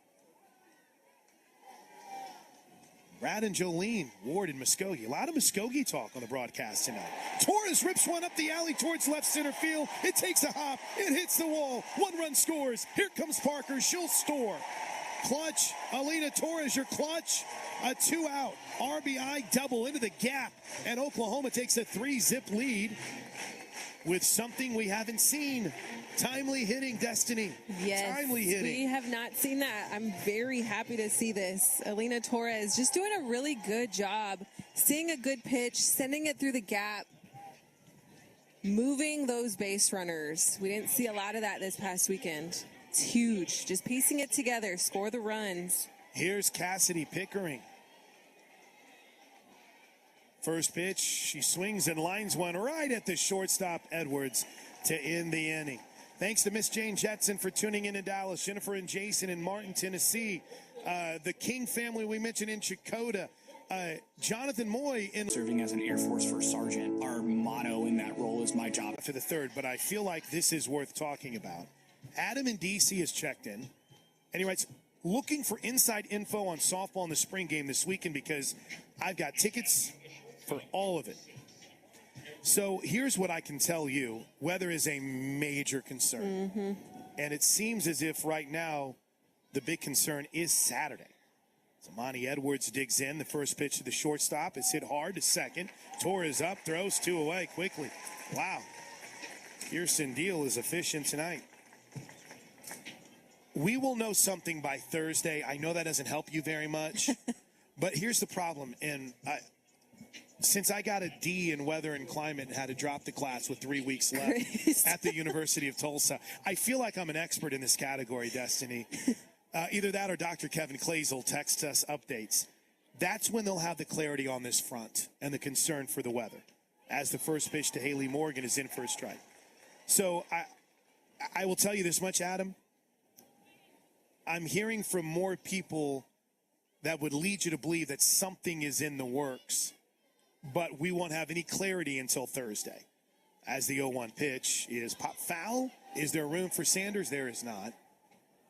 Brad and Jolene, Ward and Muskogee. A lot of Muskogee talk on the broadcast tonight. Torres rips one up the alley towards left center field. It takes a hop. It hits the wall. 1 run scores. Here comes Parker. She'll store. Clutch. Alina Torres, your clutch. A 2-out RBI double into the gap. And Oklahoma takes a 3-zip lead with something we haven't seen. Timely hitting, Destiny. Yes, timely hitting. We have not seen that. I'm very happy to see this. Alina Torres just doing a really good job. Seeing a good pitch, sending it through the gap, moving those base runners. We didn't see a lot of that this past weekend. It's huge. Just piecing it together, score the runs. Here's Cassidy Pickering. First pitch, she swings and lines one right at the shortstop, Edwards, to end the inning. Thanks to Miss Jane Jetson for tuning in Dallas. Jennifer and Jason in Martin, Tennessee. The King family we mentioned in Chakotah. Jonathan Moy in serving as an Air Force First Sergeant. Our motto in that role is my job. For the third, but I feel like this is worth talking about. Adam in DC has checked in, and he writes, looking for inside info on softball in the spring game this weekend because I've got tickets for all of it. So here's what I can tell you. Weather is a major concern. And it seems as if right now the big concern is Saturday. So Monty Edwards digs in. The first pitch to the shortstop is hit hard to second. Torres up, throws 2 away quickly. Wow. Kirsten Deal is efficient tonight. We will know something by Thursday. I know that doesn't help you very much. But here's the problem. And since I got a D in weather and climate and had to drop the class with 3 weeks left at the University of Tulsa, I feel like I'm an expert in this category, Destiny. Either that or Dr. Kevin Clazel texts us updates. That's when they'll have the clarity on this front and the concern for the weather, as the first pitch to Haley Morgan is in for a strike. So I will tell you this much, Adam. I'm hearing from more people that would lead you to believe that something is in the works, but we won't have any clarity until Thursday. As the 0-1 pitch is pop foul. Is there room for Sanders? There is not.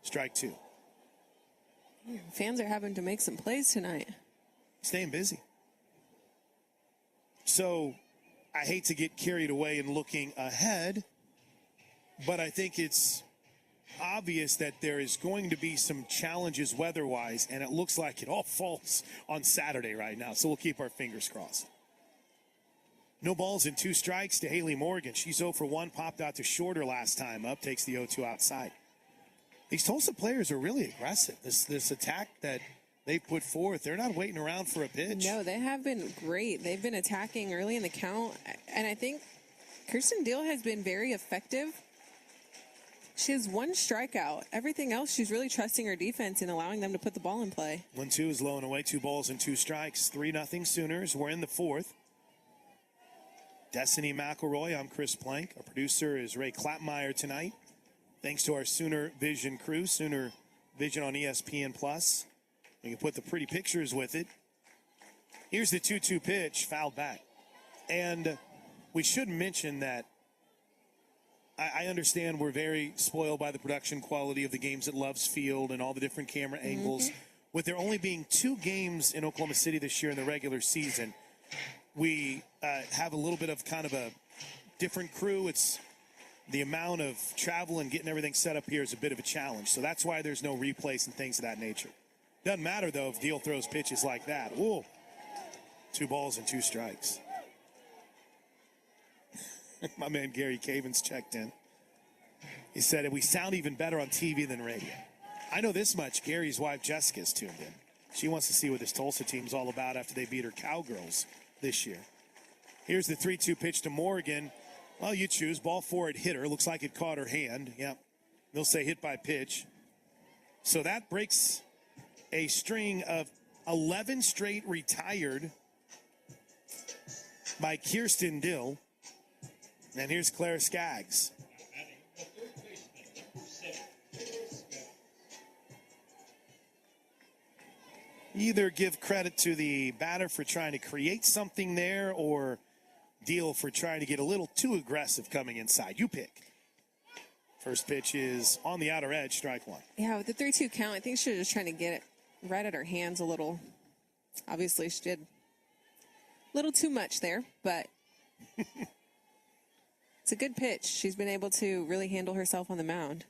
Strike 2. Fans are having to make some plays tonight. Staying busy. So I hate to get carried away in looking ahead, but I think it's obvious that there is going to be some challenges weather-wise, and it looks like it all falls on Saturday right now, so we'll keep our fingers crossed. No balls and 2 strikes to Haley Morgan. She's 0 for 1, popped out to shorter last time up, takes the 0-2 outside. These Tulsa players are really aggressive. This attack that they put forth, they're not waiting around for a pitch. No, they have been great. They've been attacking early in the count, and I think Kirsten Deal has been very effective She has one strikeout. Everything else, she's really trusting her defense and allowing them to put the ball in play. 1-2 is low and away. 2 balls and 2 strikes. 3-0 Sooners. We're in the 4th. Destiny McElroy. I'm Chris Plank. Our producer is Ray Klappmeyer tonight. Thanks to our Sooner Vision crew. Sooner Vision on ESPN+. We can put the pretty pictures with it. Here's the 2-2 pitch. Fouled back. And we should mention that I understand we're very spoiled by the production quality of the games at Love's Field and all the different camera angles. With there only being 2 games in Oklahoma City this year in the regular season, we have a little bit of kind of a different crew. It's the amount of travel and getting everything set up here is a bit of a challenge. So that's why there's no replays and things of that nature. Doesn't matter, though, if Deal throws pitches like that. Ooh, 2 balls and 2 strikes. My man Gary Cavens checked in. He said, we sound even better on TV than radio. I know this much. Gary's wife, Jessica's tuned in. She wants to see what this Tulsa team's all about after they beat her Cowgirls this year. Here's the 3-2 pitch to Morgan. Well, you choose. Ball forward hitter. Looks like it caught her hand. Yep. They'll say hit by pitch. So that breaks a string of 11 straight retired by Kirsten Dill. And here's Claire Skaggs. Either give credit to the batter for trying to create something there or Deal for trying to get a little too aggressive coming inside. You pick. First pitch is on the outer edge, strike 1. Yeah, with the 3-2 count, I think she was just trying to get it right at her hands a little. Obviously, she did a little too much there, but it's a good pitch. She's been able to really handle herself on the mound.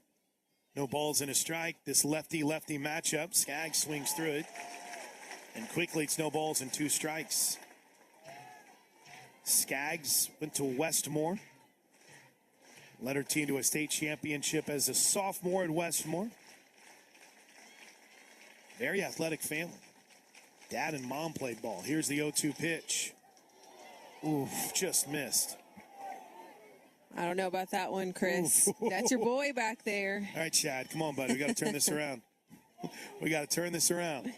No balls and a strike. This lefty-lefty matchup. Skaggs swings through it. And quickly, it's no balls and 2 strikes. Skaggs went to Westmore. Led her team to a state championship as a sophomore at Westmore. Very athletic family. Dad and mom played ball. Here's the 0-2 pitch. Ooh, just missed. I don't know about that one, Chris. That's your boy back there. All right, Chad, come on, buddy. We got to turn this around. We got to turn this around.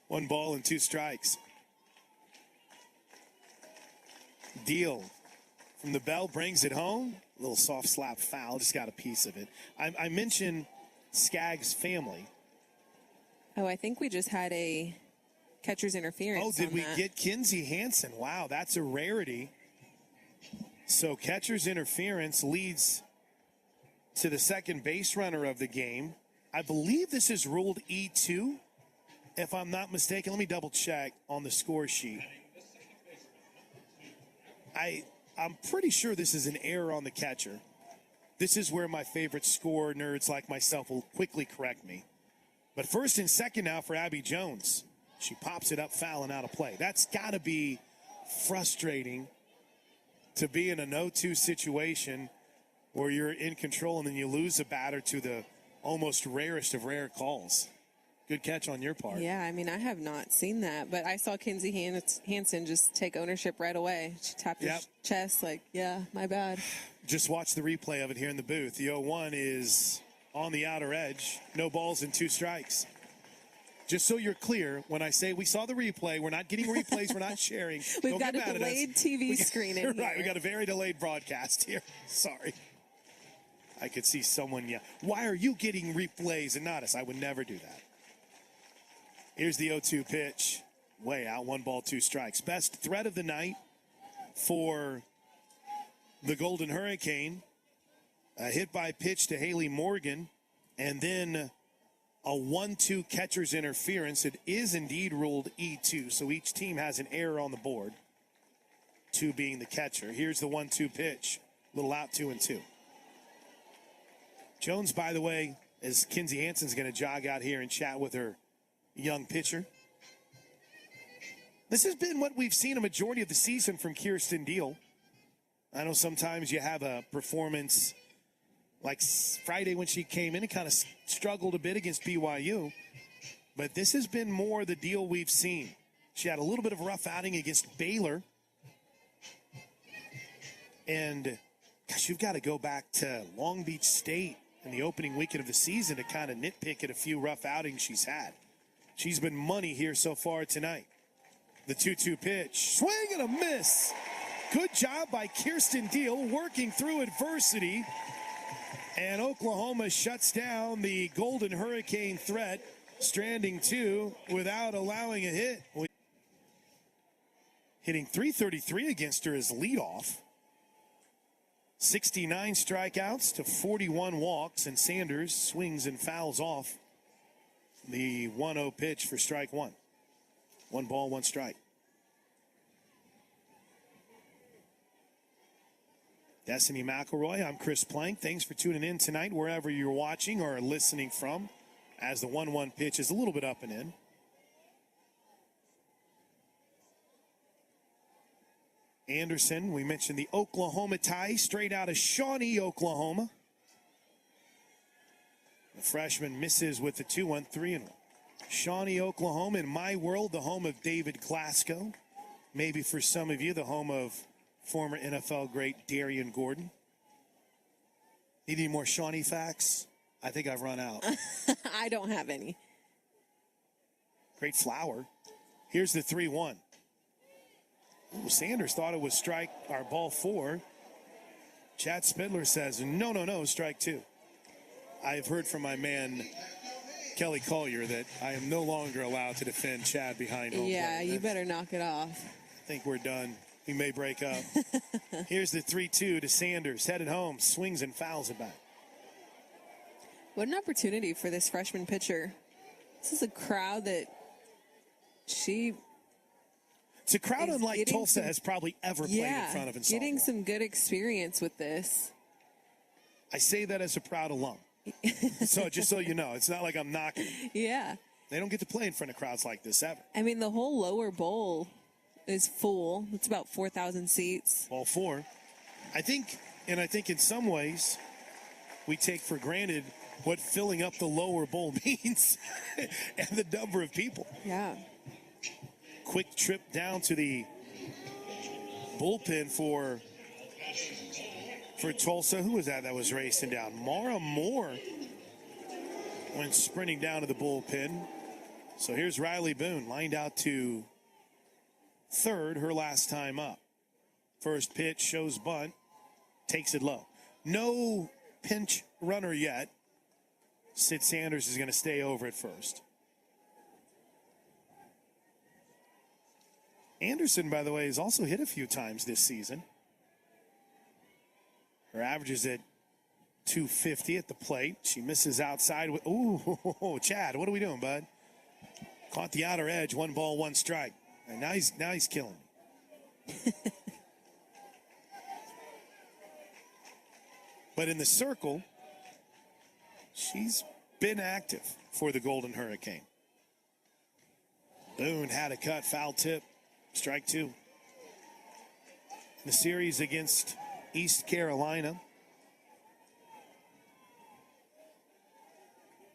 1 ball and 2 strikes. Deal from the bell brings it home. A little soft slap foul. Just got a piece of it. I mentioned Skaggs' family. Oh, I think we just had a catcher's interference. Oh, did we get Kinsey Hansen? Wow, that's a rarity. So catcher's interference leads to the second base runner of the game. I believe this is ruled E2, if I'm not mistaken. Let me double check on the score sheet. I'm pretty sure this is an error on the catcher. This is where my favorite score nerds like myself will quickly correct me. But first and second now for Abby Jones. She pops it up, foul and out of play. That's got to be frustrating to be in a 0-2 situation where you're in control and then you lose a batter to the almost rarest of rare calls. Good catch on your part. Yeah, I mean, I have not seen that, but I saw Kinsey Hansen just take ownership right away. She tapped her chest like, yeah, my bad. Just watch the replay of it here in the booth. The 0-1 is on the outer edge. No balls and 2 strikes. Just so you're clear, when I say we saw the replay, we're not getting replays, we're not sharing. We've got a delayed TV screen in here. Right, we got a very delayed broadcast here. Sorry. I could see someone, why are you getting replays and not us? I would never do that. Here's the 0-2 pitch. Way out, 1 ball, 2 strikes. Best threat of the night for the Golden Hurricane. A hit by pitch to Haley Morgan. And then a 1-2 catcher's interference. It is indeed ruled E2, so each team has an error on the board. 2 being the catcher. Here's the 1-2 pitch. Little out, 2-2. Jones, by the way, as Kinsey Hansen's going to jog out here and chat with her young pitcher. This has been what we've seen a majority of the season from Kirsten Deal. I know sometimes you have a performance like Friday when she came in and kind of struggled a bit against BYU. But this has been more the Deal we've seen. She had a little bit of a rough outing against Baylor. And gosh, you've got to go back to Long Beach State in the opening weekend of the season to kind of nitpick at a few rough outings she's had. She's been money here so far tonight. The 2-2 pitch. Swing and a miss. Good job by Kirsten Deal working through adversity. And Oklahoma shuts down the Golden Hurricane threat, stranding 2 without allowing a hit. Hitting .333 against her as leadoff. 69 strikeouts to 41 walks, and Sanders swings and fouls off the 1-0 pitch for strike 1. 1 ball, 1 strike. Destiny McElroy, I'm Chris Plank. Thanks for tuning in tonight, wherever you're watching or listening from, as the 1-1 pitch is a little bit up and in. Anderson, we mentioned the Oklahoma tie, straight out of Shawnee, Oklahoma. The freshman misses with the 2-1, 3-1. Shawnee, Oklahoma, in my world, the home of David Glasgow. Maybe for some of you, the home of former NFL great Darian Gordon. Need any more Shawnee facts? I think I've run out. I don't have any. Great flower. Here's the 3-1. Ooh, Sanders thought it was strike or ball 4. Chad Spindler says, no, strike 2. I've heard from my man, Kelly Collier, that I am no longer allowed to defend Chad behind home. Yeah, you better knock it off. I think we're done. We may break up. Here's the 3-2 to Sanders. Headed home, swings and fouls it back. What an opportunity for this freshman pitcher. This is a crowd that it's a crowd unlike Tulsa has probably ever played in front of in softball. Getting some good experience with this. I say that as a proud alum. So just so you know, it's not like I'm knocking them. Yeah. They don't get to play in front of crowds like this ever. I mean, the whole lower bowl is full. It's about 4,000 seats. All 4. I think in some ways we take for granted what filling up the lower bowl means and the number of people. Yeah. Quick trip down to the bullpen for Tulsa. Who was that was racing down? Mara Moore went sprinting down to the bullpen. So here's Riley Boone, lined out to third, her last time up. First pitch shows bunt, takes it low. No pinch runner yet. Sid Sanders is going to stay over at first. Anderson, by the way, has also hit a few times this season. Her average is at .250 at the plate. She misses outside. Ooh, Chad, what are we doing, bud? Caught the outer edge. 1 ball, 1 strike. And now he's killing me. But in the circle, she's been active for the Golden Hurricane. Boone had a cut, foul tip. Strike 2. The series against East Carolina.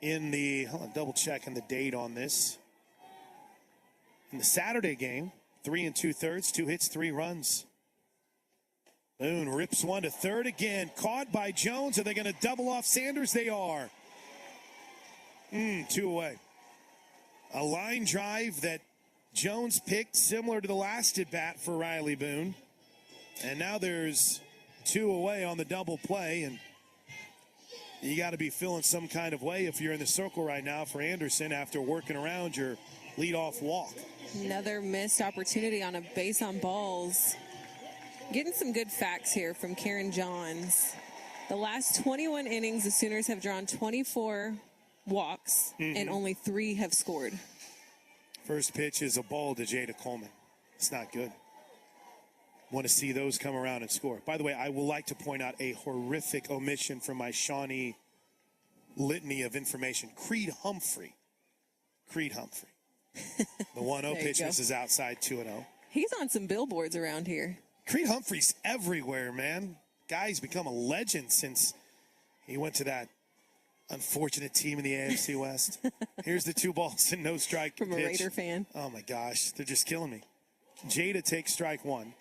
Hold on, double checking the date on this. In the Saturday game, 3 2/3, 2 hits, 3 runs. Boone rips one to third again. Caught by Jones. Are they going to double off Sanders? They are. 2 away. A line drive that Jones picked, similar to the last at bat for Riley Boone. And now there's 2 away on the double play. And you got to be feeling some kind of way if you're in the circle right now for Anderson after working around your leadoff walk. Another missed opportunity on a base on balls. Getting some good facts here from Karen Johns. The last 21 innings, the Sooners have drawn 24 walks, and only 3 have scored. First pitch is a ball to Jada Coleman. It's not good. Want to see those come around and score. By the way, I would like to point out a horrific omission from my Shawnee litany of information. Creed Humphrey. The 1-0 pitch misses outside, 2-0. He's on some billboards around here. Creed Humphrey's everywhere, man. Guy's become a legend since he went to that unfortunate team in the AFC West. Here's the 2 balls and no strike from pitch. A Raider fan. Oh, my gosh. They're just killing me. Jada takes strike 1.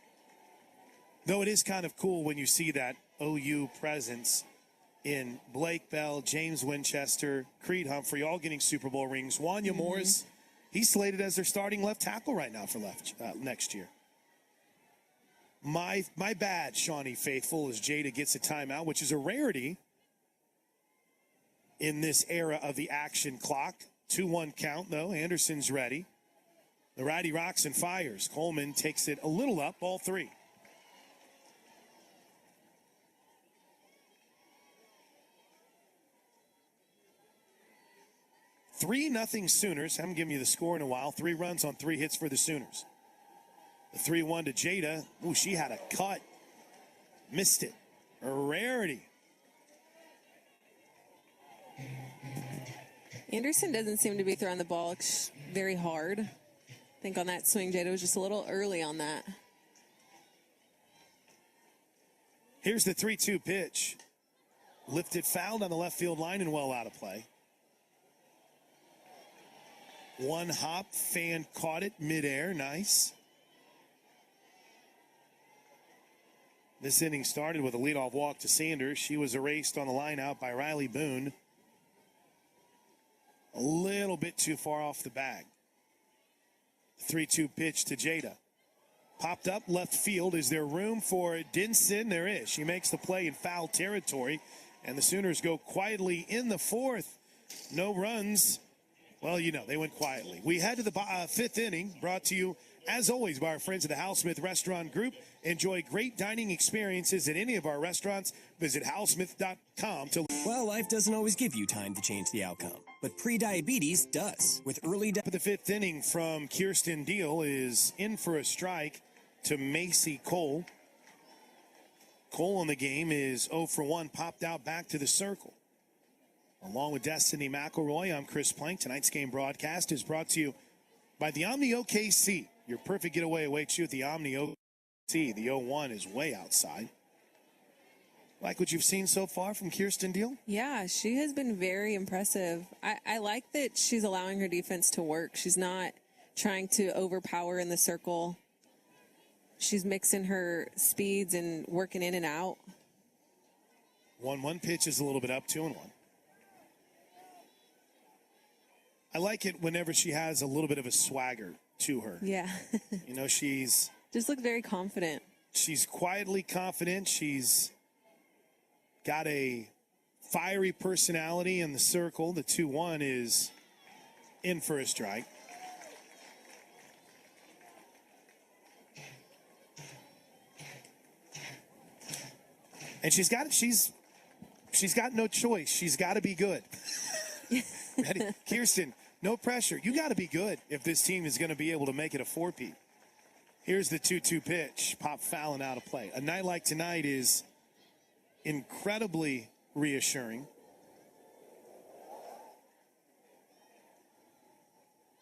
Though it is kind of cool when you see that OU presence in Blake Bell, James Winchester, Creed Humphrey, all getting Super Bowl rings. Wanya Morris, he's slated as their starting left tackle right now for next year. My bad, Shawnee Faithful, as Jada gets a timeout, which is a rarity in this era of the action clock. 2-1 count, though. Anderson's ready. The righty rocks and fires. Coleman takes it a little up, ball 3. Nothing Sooners. I haven't given you the score in a while. 3 runs on 3 hits for the Sooners. The 3-1 to Jada. Ooh, she had a cut. Missed it. A rarity. Anderson doesn't seem to be throwing the ball very hard. I think on that swing, Jada was just a little early on that. Here's the 3-2 pitch. Lifted, fouled on the left field line and well out of play. One hop, fan caught it midair. Nice. This inning started with a leadoff walk to Sanders. She was erased on the line out by Riley Boone. A little bit too far off the bag. 3-2 pitch to Jada. Popped up left field. Is there room for Dinson? There is. She makes the play in foul territory. And the Sooners go quietly in the 4th. No runs. Well, you know, they went quietly. We head to the 5th inning, brought to you, as always, by our friends at the Howsmith Restaurant Group. Enjoy great dining experiences at any of our restaurants. Visit howsmith.com to... Well, life doesn't always give you time to change the outcome, but pre-diabetes does. With early... The 5th inning from Kirsten Deal is in for a strike to Macy Cole. Cole in the game is 0 for 1, popped out back to the circle. Along with Destiny McElroy, I'm Chris Plank. Tonight's game broadcast is brought to you by the Omni OKC. Your perfect getaway awaits you at the Omni OKC. The 0-1 is way outside. Like what you've seen so far from Kirsten Deal? Yeah, she has been very impressive. I like that she's allowing her defense to work. She's not trying to overpower in the circle. She's mixing her speeds and working in and out. 1-1 pitch is a little bit up, 2-1. I like it whenever she has a little bit of a swagger to her. Yeah. You know, she's... Just look very confident. She's quietly confident. She's got a fiery personality in the circle. The 2-1 is in for a strike. And she's got no choice. She's got to be good. Ready? Kirsten, no pressure. You got to be good if this team is going to be able to make it a 4-peat. Here's the 2-2 pitch. Pop foul and out of play. A night like tonight is incredibly reassuring.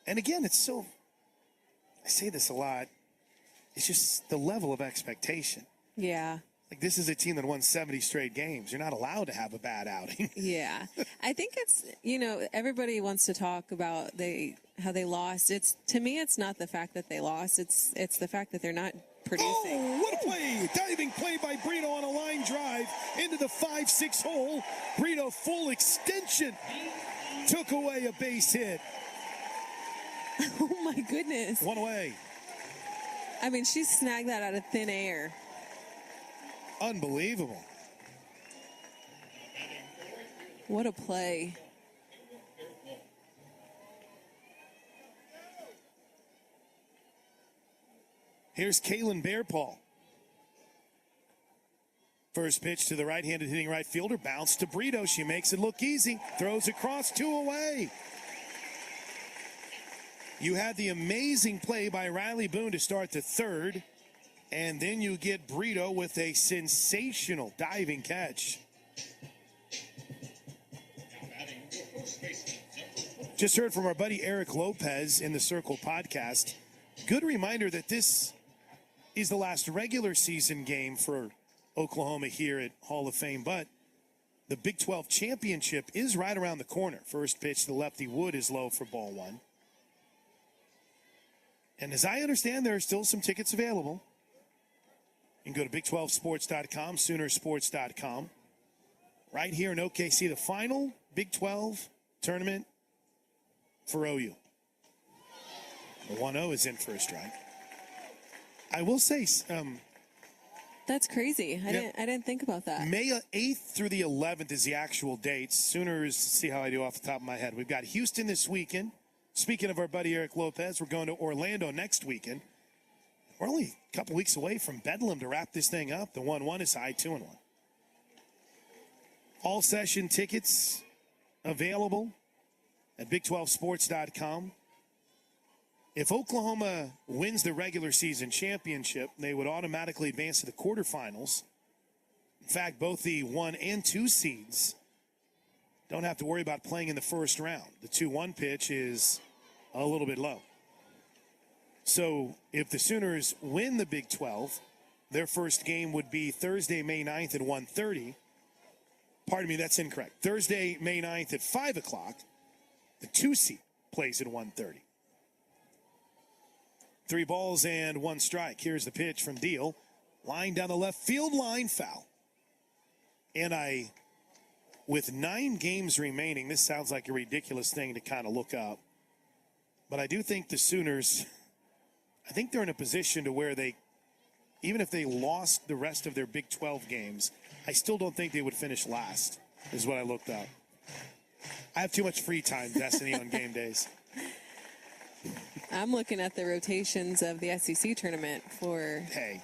And again, it's so, I say this a lot, it's just the level of expectation. Yeah. Like, this is a team that won 70 straight games. You're not allowed to have a bad outing. Yeah. I think it's, you know, everybody wants to talk about how they lost. To me, it's not the fact that they lost. It's the fact that they're not producing. Oh, what a play. Diving play by Brito on a line drive into the 5-6 hole. Brito full extension. Took away a base hit. Oh, my goodness. One away. I mean, she snagged that out of thin air. Unbelievable. What a play. Here's Kaylin Bearpaw. First pitch to the right-handed hitting right fielder. Bounce to Brito. She makes it look easy. Throws across, 2 away. You had the amazing play by Riley Boone to start the 3rd. And then you get Brito with a sensational diving catch. Just heard from our buddy Eric Lopez in the Circle podcast. Good reminder that this is the last regular season game for Oklahoma here at Hall of Fame, but the Big 12 championship is right around the corner. First pitch to lefty Wood is low for ball 1. And as I understand, there are still some tickets available. You can go to Big12Sports.com, Soonersports.com. Right here in OKC, the final Big 12 tournament for OU. The 1-0 is in for a strike. I will say, that's crazy. I didn't think about that. May 8th through the 11th is the actual dates. Sooners, see how I do off the top of my head. We've got Houston this weekend. Speaking of our buddy Eric Lopez, we're going to Orlando next weekend. We're only a couple weeks away from Bedlam to wrap this thing up. The 1-1 is high, 2-1. All session tickets available at Big12Sports.com. If Oklahoma wins the regular season championship, they would automatically advance to the quarterfinals. In fact, both the 1 and 2 seeds don't have to worry about playing in the first round. The 2-1 pitch is a little bit low. So if the Sooners win the Big 12, their first game would be Thursday, May 9th at 1:30. Pardon me, that's incorrect. Thursday, May 9th at 5 o'clock. The 2 seed plays at 1:30. 3 balls and 1 strike. Here's the pitch from Deal. Line down the left field line, foul. And with 9 games remaining, this sounds like a ridiculous thing to kind of look up. But I do think the Sooners, I think they're in a position to where they, even if they lost the rest of their Big 12 games, I still don't think they would finish last, is what I looked up. I have too much free time, Destiny, on game days. I'm looking at the rotations of the SEC tournament for... Hey,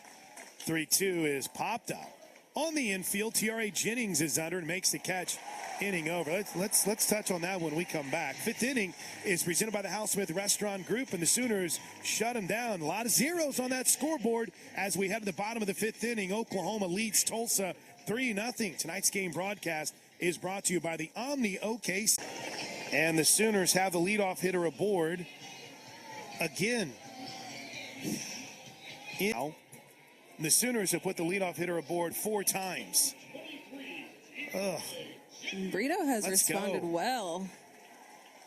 3-2 is popped up. On the infield, T.R.A. Jennings is under and makes the catch. Inning over. Let's touch on that when we come back. 5th inning is presented by the Hal Smith Restaurant Group, and the Sooners shut them down. A lot of zeros on that scoreboard as we head to the bottom of the 5th inning. Oklahoma leads Tulsa 3-0. Tonight's game broadcast is brought to you by the Omni OKC. And the Sooners have the leadoff hitter aboard again. The Sooners have put the leadoff hitter aboard 4 times. Ugh. Brito has responded well,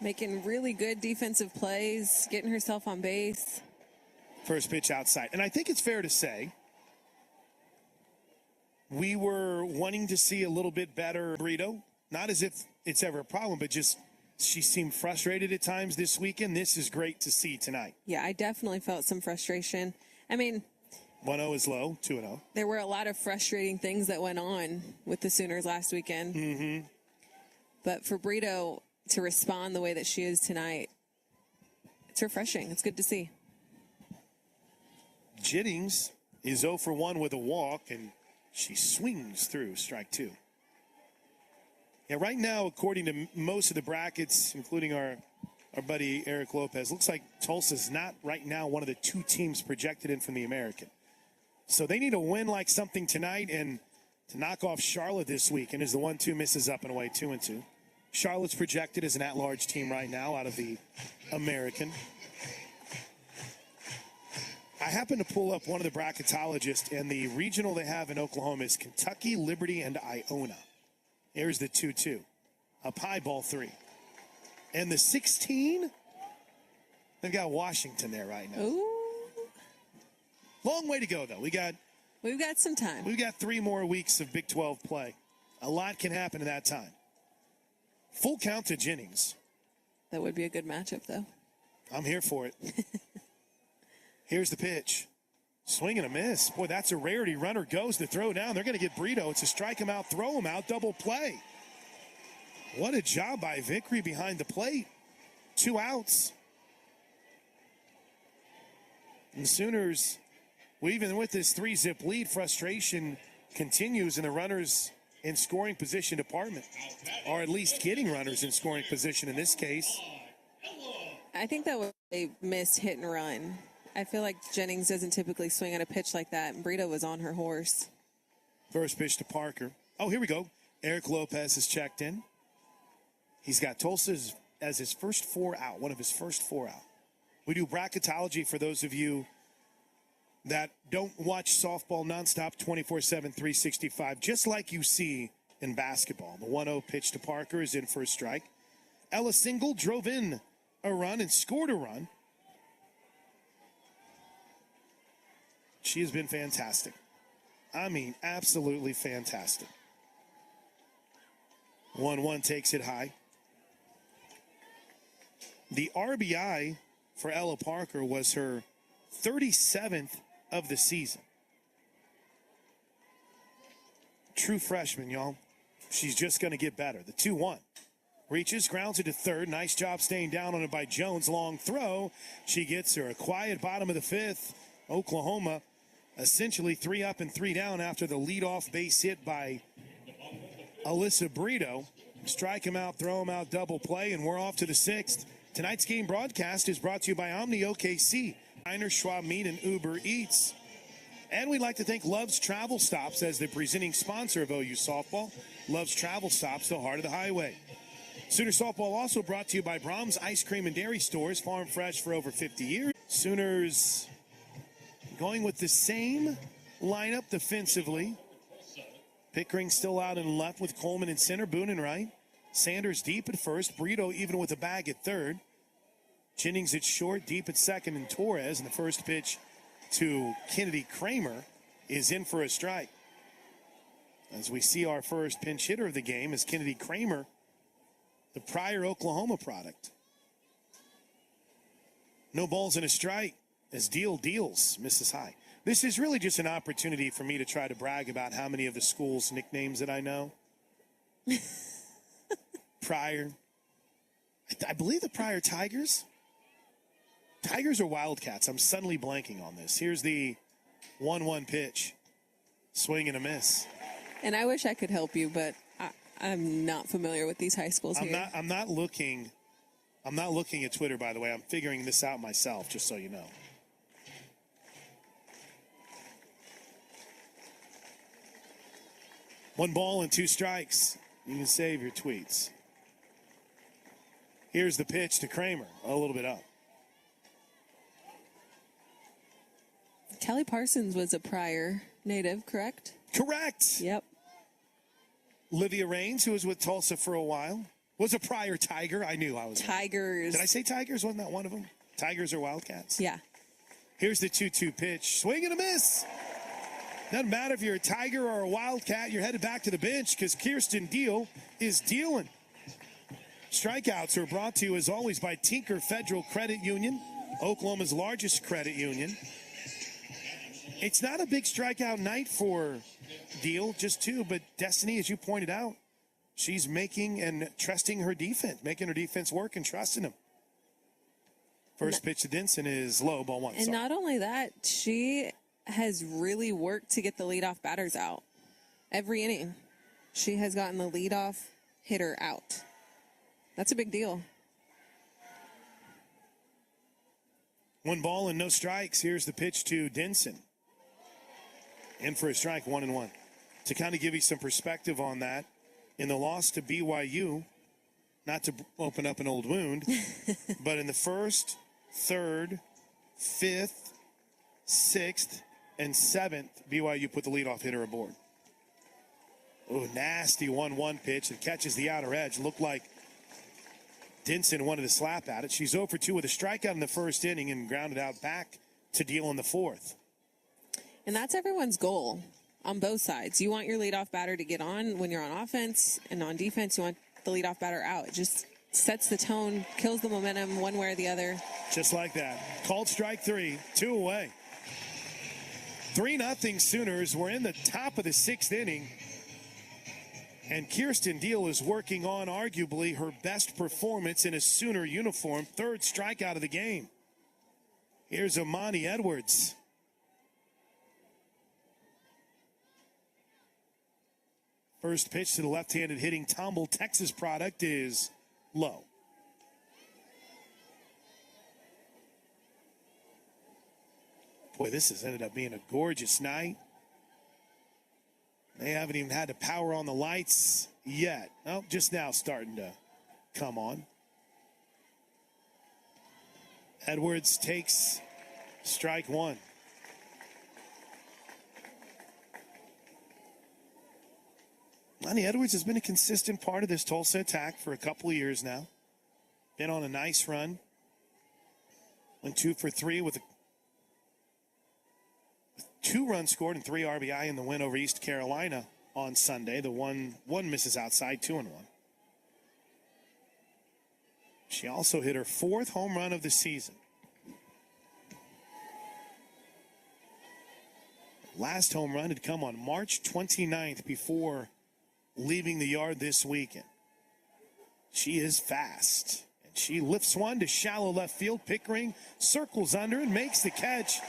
making really good defensive plays, getting herself on base. First pitch outside. And I think it's fair to say we were wanting to see a little bit better Brito. Not as if it's ever a problem, but just she seemed frustrated at times this weekend. This is great to see tonight. Yeah, I definitely felt some frustration. I mean, 1-0 is low, 2-0. There were a lot of frustrating things that went on with the Sooners last weekend. Mm-hmm. But for Brito to respond the way that she is tonight, it's refreshing. It's good to see. Jennings is 0 for 1 with a walk, and she swings through strike 2. Yeah, right now, according to most of the brackets, including our buddy Eric Lopez, looks like Tulsa's not right now one of the 2 teams projected in from the American. So they need a win like something tonight and to knock off Charlotte this week. And as the 1-2 misses up and away, 2-2. Charlotte's projected as an at-large team right now out of the American. I happened to pull up one of the bracketologists, and the regional they have in Oklahoma is Kentucky, Liberty, and Iona. Here's the 2-2. Up high, ball 3. And the 16, they've got Washington there right now. Ooh. Long way to go, though. We've got some time. We've got 3 more weeks of Big 12 play. A lot can happen in that time. Full count to Jennings. That would be a good matchup, though. I'm here for it. Here's the pitch. Swing and a miss. Boy, that's a rarity. Runner goes to throw down. They're going to get Brito. It's a strike him out, throw him out, double play. What a job by Vickery behind the plate. 2 outs. And the Sooners, even with this 3-zip lead, frustration continues in the runners in scoring position department, or at least getting runners in scoring position in this case. I think that was a missed hit and run. I feel like Jennings doesn't typically swing at a pitch like that, and Brito was on her horse. First pitch to Parker. Oh, here we go. Eric Lopez has checked in. He's got Tulsa as his first 4 out, one of his first 4 out. We do bracketology for those of you that don't watch softball nonstop 24/7, 365, just like you see in basketball. The 1-0 pitch to Parker is in for a strike. Ella Single drove in a run and scored a run. She has been fantastic. I mean, absolutely fantastic. 1-1 takes it high. The RBI for Ella Parker was her 37th of the season. True freshman, y'all. She's just going to get better. The 2-1. Reaches, grounds it to third. Nice job staying down on it by Jones. Long throw. She gets her. A quiet bottom of the fifth. Oklahoma essentially 3 up and 3 down after the leadoff base hit by Alyssa Brito. Strike him out, throw him out, double play, and we're off to the sixth. Tonight's game broadcast is brought to you by Omni OKC, Diner, Schwab Meat, and Uber Eats. And we'd like to thank Love's Travel Stops as the presenting sponsor of OU softball. Love's Travel Stops, the heart of the highway. Sooner softball also brought to you by Brahms Ice Cream and Dairy Stores, farm fresh for over 50 years. Sooners going with the same lineup defensively. Pickering still out and left with Coleman in center, Boone and right. Sanders deep at first, Brito even with a bag at third. Jennings at short, deep at second, and Torres. And the first pitch to Kennedy Kramer is in for a strike. As we see our first pinch hitter of the game is Kennedy Kramer, the prior Oklahoma product. No balls and a strike as Deal deals, misses high. This is really just an opportunity for me to try to brag about how many of the school's nicknames that I know. Prior. I believe the Prior Tigers. Tigers or Wildcats? I'm suddenly blanking on this. Here's the 1-1 pitch. Swing and a miss. And I wish I could help you, but I'm not familiar with these high schools here. I'm not looking at Twitter, by the way. I'm figuring this out myself, just so you know. One ball and 2 strikes. You can save your tweets. Here's the pitch to Kramer, a little bit up. Kelly Parsons was a prior native, correct? Correct. Yep. Livia Raines, who was with Tulsa for a while, was a prior Tiger. I knew I was. Tigers. Did I say Tigers? Wasn't that one of them? Tigers or Wildcats? Yeah. Here's the 2-2 pitch. Swing and a miss. Doesn't matter if you're a Tiger or a Wildcat, you're headed back to the bench because Kirsten Deal is dealing. Strikeouts are brought to you, as always, by Tinker Federal Credit Union, Oklahoma's largest credit union. It's not a big strikeout night for Deal, just 2, but Destiny, as you pointed out, she's making and trusting her defense, making her defense work and trusting them. First pitch to Denson is low, ball 1. And not only that, she has really worked to get the leadoff batters out. Every inning, she has gotten the leadoff hitter out. That's a big deal. 1 ball and no strikes. Here's the pitch to Denson. In for a strike, 1-1. To kind of give you some perspective on that, in the loss to BYU, not to open up an old wound, but in the first, third, fifth, sixth, and 7th, BYU put the leadoff hitter aboard. Oh, nasty 1-1 pitch that catches the outer edge. Looked like Denson wanted to slap at it. She's 0 for 2 with a strikeout in the first inning and grounded out back to Deal in the 4th. And that's everyone's goal on both sides. You want your leadoff batter to get on when you're on offense, and on defense, you want the leadoff batter out. It just sets the tone, kills the momentum one way or the other. Just like that. Called strike 3, 2 away. 3-0 Sooners. We're in the top of the 6th inning. And Kirsten Deal is working on arguably her best performance in a Sooner uniform. 3rd strikeout of the game. Here's Amani Edwards. First pitch to the left-handed hitting Tomball, Texas product is low. Boy, this has ended up being a gorgeous night. They haven't even had to power on the lights yet. Oh, just now starting to come on. Edwards takes strike 1. Lonnie Edwards has been a consistent part of this Tulsa attack for a couple of years now. Been on a nice run. Went 2 for 3 with 2 runs scored and 3 RBI in the win over East Carolina on Sunday. The one misses outside, 2-1. She also hit her 4th home run of the season. Last home run had come on March 29th before leaving the yard this weekend. She is fast. And she lifts one to shallow left field. Pickering circles under and makes the catch.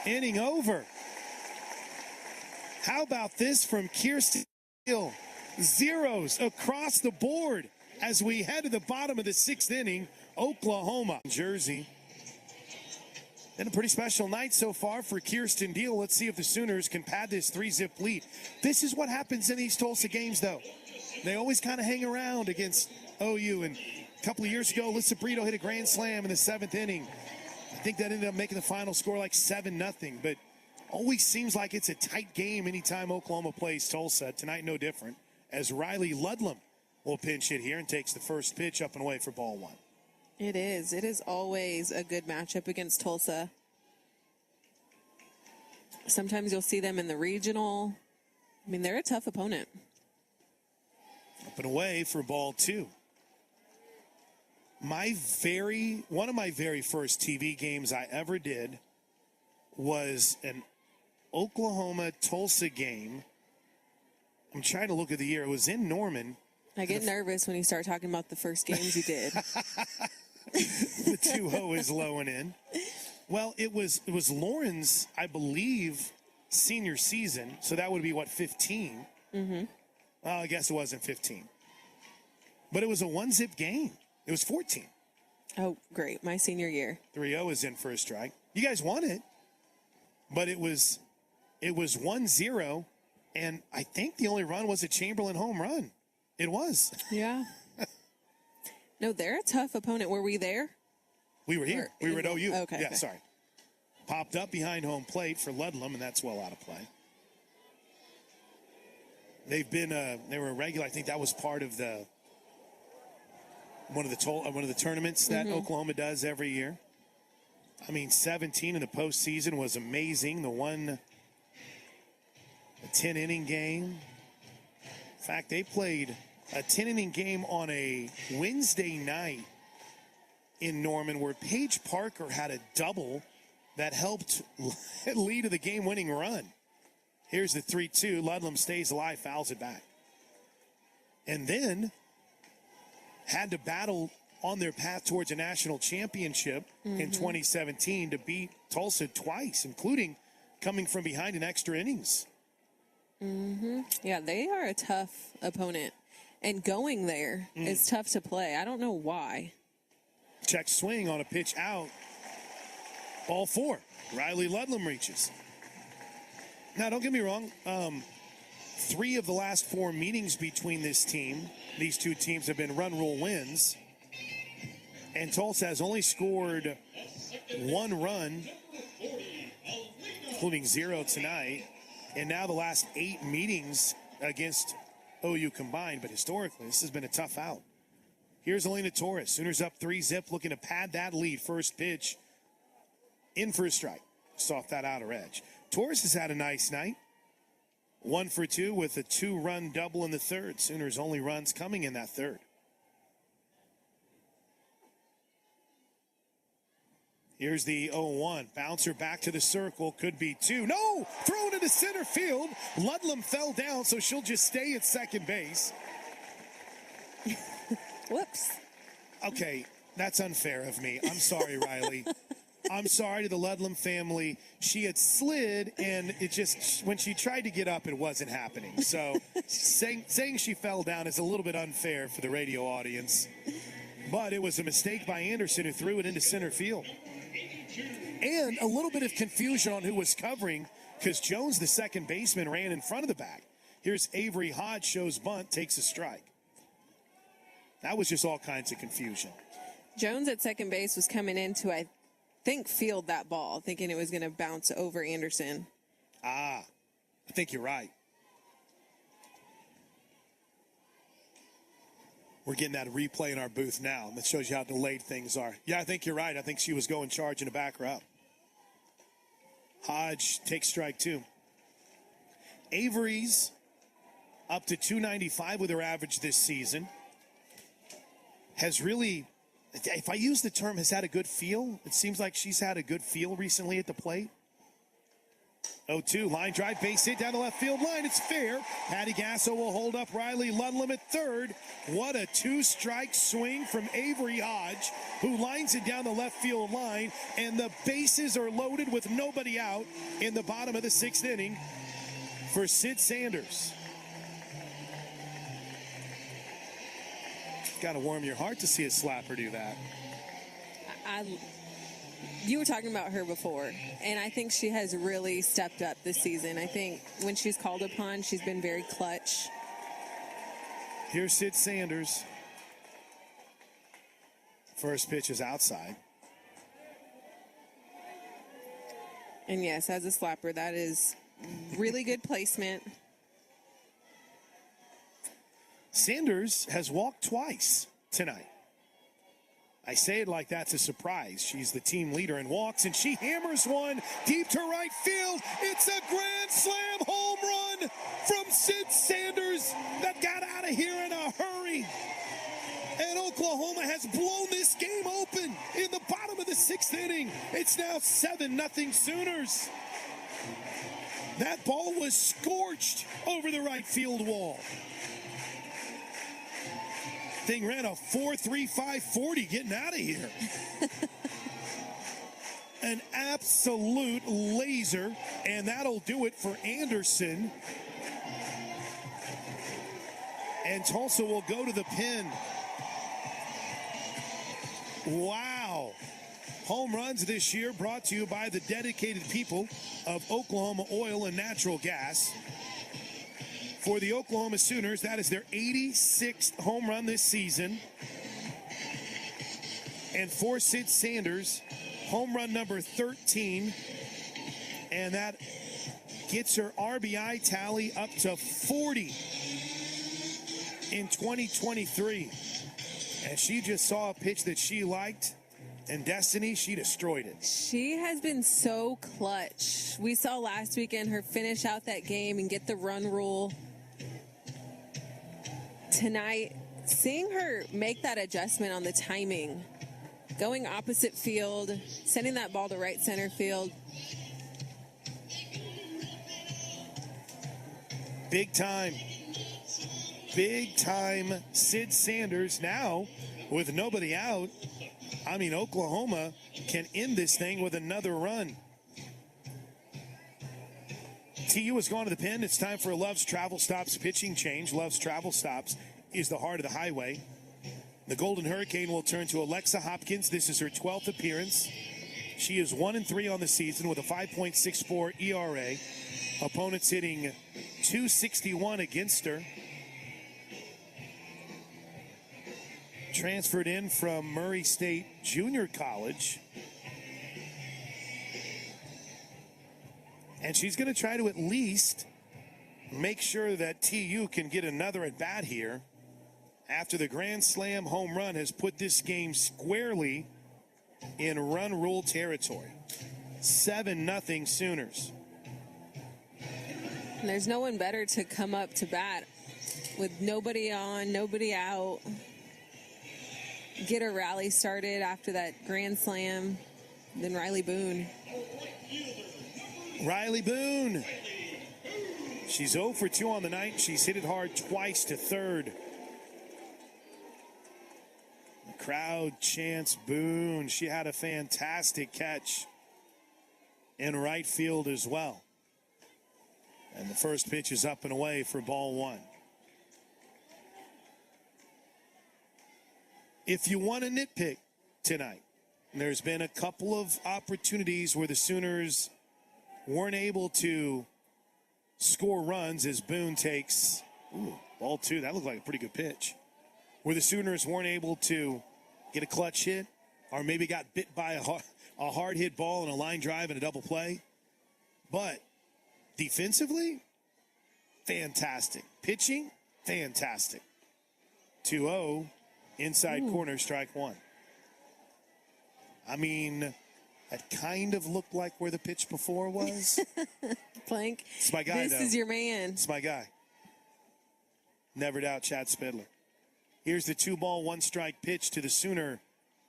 Inning over. How about this from Kirsten Hill? Zeros across the board as we head to the bottom of the 6th inning. Oklahoma, Jersey. And a pretty special night so far for Kirsten Deal. Let's see if the Sooners can pad this 3-zip lead. This is what happens in these Tulsa games, though. They always kind of hang around against OU. And a couple of years ago, Lissa Brito hit a grand slam in the 7th inning. I think that ended up making the final score like 7-0. But always seems like it's a tight game anytime Oklahoma plays Tulsa. Tonight, no different, as Riley Ludlam will pinch hit here and takes the first pitch up and away for ball 1. It is. It is always a good matchup against Tulsa. Sometimes you'll see them in the regional. I mean, they're a tough opponent. Up and away for ball 2. One of my very first TV games I ever did was an Oklahoma-Tulsa game. I'm trying to look at the year. It was in Norman. I get nervous when you start talking about the first games you did. The 2-0 is low and in. Well, it was Lauren's, I believe, senior season. So that would be, 15? Mm-hmm. Well, I guess it wasn't 15. But it was a 1-zip game. It was 14. Oh, great. My senior year. 3-0 is in for a strike. You guys won it. But it was 1-0. And I think the only run was a Chamberlain home run. It was. Yeah. No, they're a tough opponent. Were we there? We were here. We were at OU. Okay. Yeah, sorry. Popped up behind home plate for Ludlam, and that's well out of play. They were a regular. I think that was part of one of the tournaments that Oklahoma does every year. I mean, 17 in the postseason was amazing. The 10-inning game. In fact, they played a 10-inning game on a Wednesday night in Norman where Paige Parker had a double that helped lead to the game-winning run. Here's the 3-2. Ludlam stays alive, fouls it back. And then had to battle on their path towards a national championship in 2017 to beat Tulsa twice, including coming from behind in extra innings. Mm-hmm. Yeah, they are a tough opponent. And going there is tough to play. I don't know why. Check swing on a pitch out. Ball 4. Riley Ludlam reaches. Now, don't get me wrong. 3 of the last 4 meetings between these two teams have been run rule wins. And Tulsa has only scored 1 run, including 0 tonight. And now the last 8 meetings against OU combined. But historically, this has been a tough out. Here's Elena Torres. Sooners up 3-zip, looking to pad that lead. First pitch, in for a strike. Just off that outer edge. Torres has had a nice night. 1 for 2 with a 2-run double in the 3rd. Sooners' only runs coming in that 3rd. Here's the 0-1. Bouncer back to the circle. Could be 2. No! Thrown into center field. Ludlam fell down, so she'll just stay at second base. Whoops. Okay, that's unfair of me. I'm sorry, Riley. I'm sorry to the Ludlam family. She had slid, and it just, when she tried to get up, it wasn't happening. So saying she fell down is a little bit unfair for the radio audience. But it was a mistake by Anderson, who threw it into center field. And a little bit of confusion on who was covering, because Jones, the second baseman, ran in front of the bag. Here's Avery Hodge, shows bunt, takes a strike. That was just all kinds of confusion. Jones at second base was coming in to, I think, field that ball, thinking it was going to bounce over Anderson. I think you're right. We're getting that replay in our booth now. That shows you how delayed things are. Yeah, I think you're right. I think she was going charging to back her up. Hodge takes strike 2. Avery's up to 295 with her average this season. Has really, if I use the term, has had a good feel. It seems like she's had a good feel recently at the plate. 0-2, line drive, base hit down the left field line. It's fair. Patty Gasso will hold up Riley Ludlam at third. What a 2-strike swing from Avery Hodge, who lines it down the left field line, and the bases are loaded with nobody out in the bottom of the 6th inning for Sid Sanders. Got to warm your heart to see a slapper do that. You were talking about her before, and I think she has really stepped up this season. I think when she's called upon, she's been very clutch. Here's Sid Sanders. First pitch is outside. And yes, as a slapper, that is really good placement. Sanders has walked twice tonight. I say it like that's a surprise. She's the team leader in walks, and she hammers one deep to right field. It's a grand slam home run from Sid Sanders that got out of here in a hurry. And Oklahoma has blown this game open in the bottom of the 6th inning. It's now 7-0 Sooners. That ball was scorched over the right field wall. Thing ran a 4.35 40 getting out of here. An absolute laser, and that'll do it for Anderson. And Tulsa will go to the pin. Wow. Home runs this year brought to you by the dedicated people of Oklahoma Oil and Natural Gas. For the Oklahoma Sooners, that is their 86th home run this season. And for Sid Sanders, home run number 13. And that gets her RBI tally up to 40 in 2023. And she just saw a pitch that she liked. And Destiny, she destroyed it. She has been so clutch. We saw last weekend her finish out that game and get the run rule. Tonight, seeing her make that adjustment on the timing, going opposite field, sending that ball to right center field. Big time Sid Sanders now with nobody out. I mean, Oklahoma can end this thing with another run. TU has gone to the pen. It's time for a Love's Travel Stops pitching change. Love's Travel Stops is the heart of the highway. The Golden Hurricane will turn to Alexa Hopkins. This is her 12th appearance. She is 1-3 on the season with a 5.64 ERA. Opponents hitting .261 against her. Transferred in from Murray State Junior College. And she's going to try to at least make sure that TU can get another at bat here after the grand slam home run has put this game squarely in run rule territory. 7-0 Sooners. And there's no one better to come up to bat with nobody on, nobody out. Get a rally started after that grand slam than Riley Boone. Riley Boone. She's 0 for 2 on the night. She's hit it hard twice to third. The crowd chants Boone. She had a fantastic catch in right field as well. And the first pitch is up and away for ball 1. If you want to nitpick tonight, there's been a couple of opportunities where the Sooners weren't able to score runs as Boone takes ball 2. That looked like a pretty good pitch. Where the Sooners weren't able to get a clutch hit or maybe got bit by a hard hit ball and a line drive and a double play. But defensively, fantastic. Pitching, fantastic. 2-0, inside corner, strike 1. I mean, That kind of looked like where the pitch before was. Plank. It's my guy, This though. is your man. It's my guy. Never doubt Chad Spidler. Here's the 2-ball, 1-strike pitch to the Sooner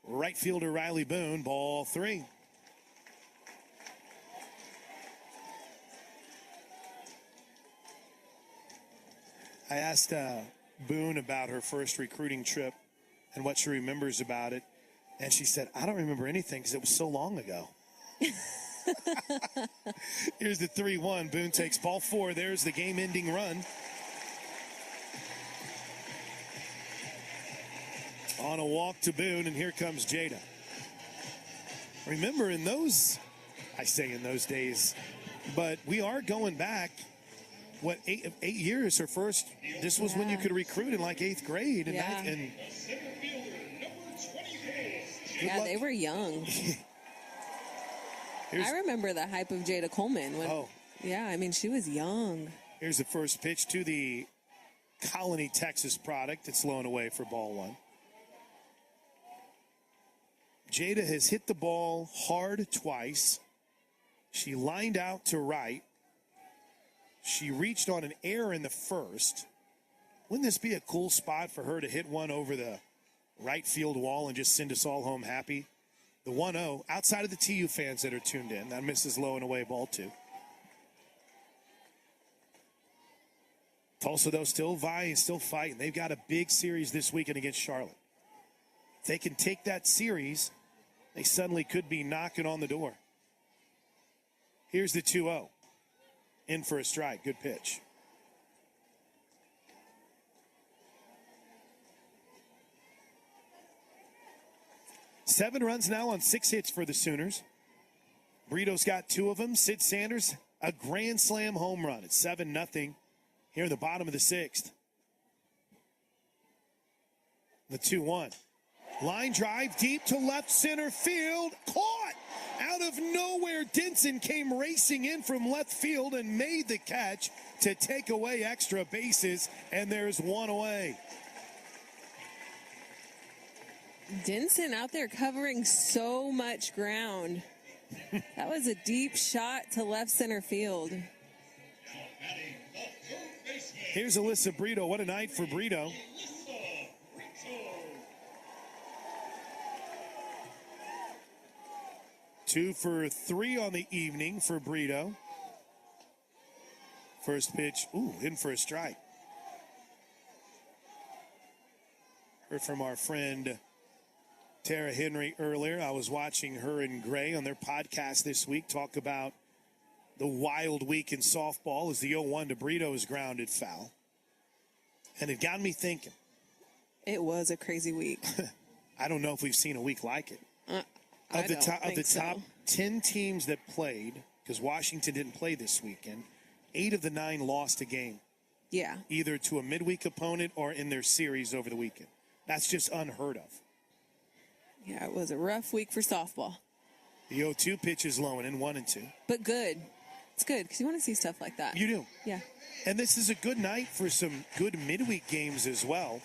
right fielder Riley Boone. Ball 3. I asked Boone about her first recruiting trip and what she remembers about it. And she said, I don't remember anything because it was so long ago. Here's the 3-1. Boone takes ball 4. There's the game-ending run. On a walk to Boone, and here comes Jada. Remember in those, I say in those days, but we are going back, what, eight years, her first, this was when you could recruit in like 8th grade. And, Yeah, they were young. I remember the hype of Jada Coleman. Yeah, I mean, she was young. Here's the first pitch to the Colony, Texas product. It's low and away for ball 1. Jada has hit the ball hard twice. She lined out to right. She reached on an error in the first. Wouldn't this be a cool spot for her to hit one over the right field wall and just send us all home happy? The 1-0, outside of the TU fans that are tuned in, that misses low and away, ball 2. Tulsa, though, still vying, still fighting. They've got a big series this weekend against Charlotte. If they can take that series, they suddenly could be knocking on the door. Here's the 2-0. In for a strike. Good pitch. Seven runs now on 6 hits for the Sooners. Brito's got 2 of them. Sid Sanders, a grand slam home run. It's 7-0 here in the bottom of the 6th. The 2-1. Line drive deep to left center field. Caught out of nowhere. Denson came racing in from left field and made the catch to take away extra bases. And there's 1 away. Denson out there covering so much ground. That was a deep shot to left center field. Here's Alyssa Brito. What a night for Brito. Two for 3 on the evening for Brito. First pitch, in for a strike. Heard from our friend Tara Henry earlier. I was watching her and Gray on their podcast this week talk about the wild week in softball as the 0-1 to Brito is grounded foul. And it got me thinking. It was a crazy week. I don't know if we've seen a week like it. Of the top 10 teams that played, because Washington didn't play this weekend, 8 of the 9 lost a game. Yeah. Either to a midweek opponent or in their series over the weekend. That's just unheard of. Yeah, it was a rough week for softball. The 0-2 pitch is low and in 1-2. But good. It's good because you want to see stuff like that. You do. Yeah. And this is a good night for some good midweek games as well.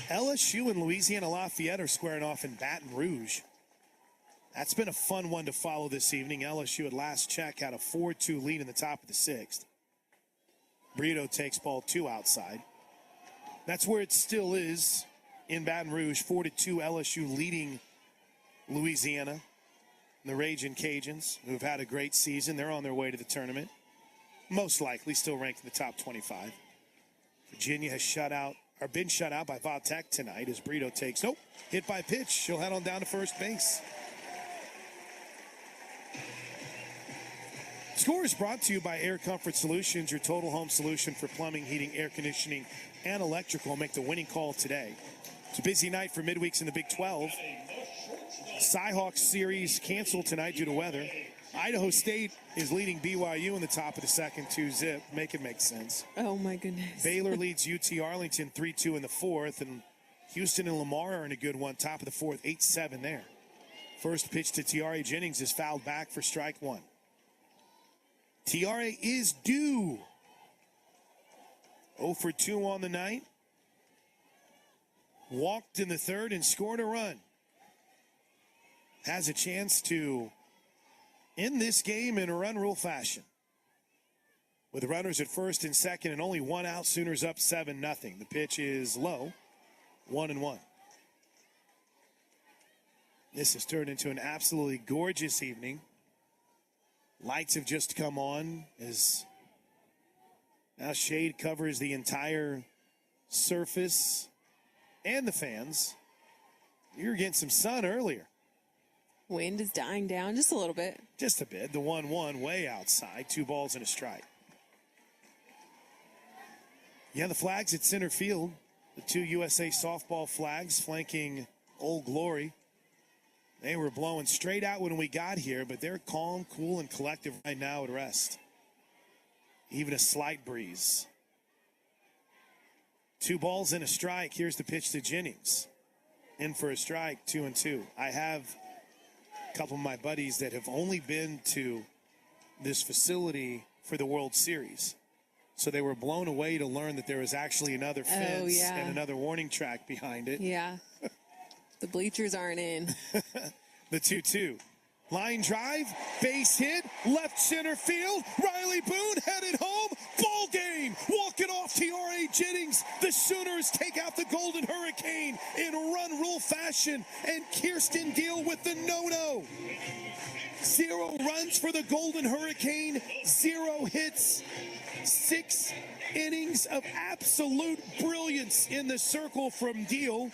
LSU and Louisiana Lafayette are squaring off in Baton Rouge. That's been a fun one to follow this evening. LSU at last check had a 4-2 lead in the top of the 6th. Brito takes ball 2 outside. That's where it still is in Baton Rouge. 4-2 LSU leading Louisiana. The Ragin' Cajuns, who've had a great season. They're on their way to the tournament. Most likely still ranked in the top 25. Virginia has been shut out by Va-Tech tonight as Brito takes, hit by pitch. She'll head on down to first base. Score is brought to you by Air Comfort Solutions, your total home solution for plumbing, heating, air conditioning, and electrical. Make the winning call today. It's a busy night for midweeks in the Big 12. Cyhawks series canceled tonight due to weather. Idaho State is leading BYU in the top of the 2nd, 2-zip. Make it make sense. Oh, my goodness. Baylor leads UT Arlington 3-2 in the 4th, and Houston and Lamar are in a good one. Top of the 4th, 8-7 there. First pitch to Tiare Jennings is fouled back for strike 1. Tiare is due. 0 for 2 on the night. Walked in the 3rd and scored a run. has a chance to end this game in a run rule fashion. With runners at first and second and only one out, Sooners up 7-0. The pitch is low, 1-1. This has turned into an absolutely gorgeous evening. Lights have just come on as now shade covers the entire surface and the fans. You were getting some sun earlier. Wind is dying down just a little bit. Just a bit. The 1-1 way outside. 2 balls and a strike. Yeah, the flags at center field. The 2 USA softball flags flanking Old Glory. They were blowing straight out when we got here, but they're calm, cool, and collective right now at rest. Even a slight breeze. 2 balls and a strike. Here's the pitch to Jennings. In for a strike, 2-2. I have a couple of my buddies that have only been to this facility for the World Series. So they were blown away to learn that there was actually another fence and another warning track behind it. Yeah. The bleachers aren't in. The 2-2. Line drive, base hit, left center field. Riley Boone headed home. Ball game. Walk it off T.R.A. Jennings. The Sooners take out the Golden Hurricane in run rule fashion. And Kirsten Deal with the no-no. 0 runs for the Golden Hurricane. 0 hits. 6 innings of absolute brilliance in the circle from Deal.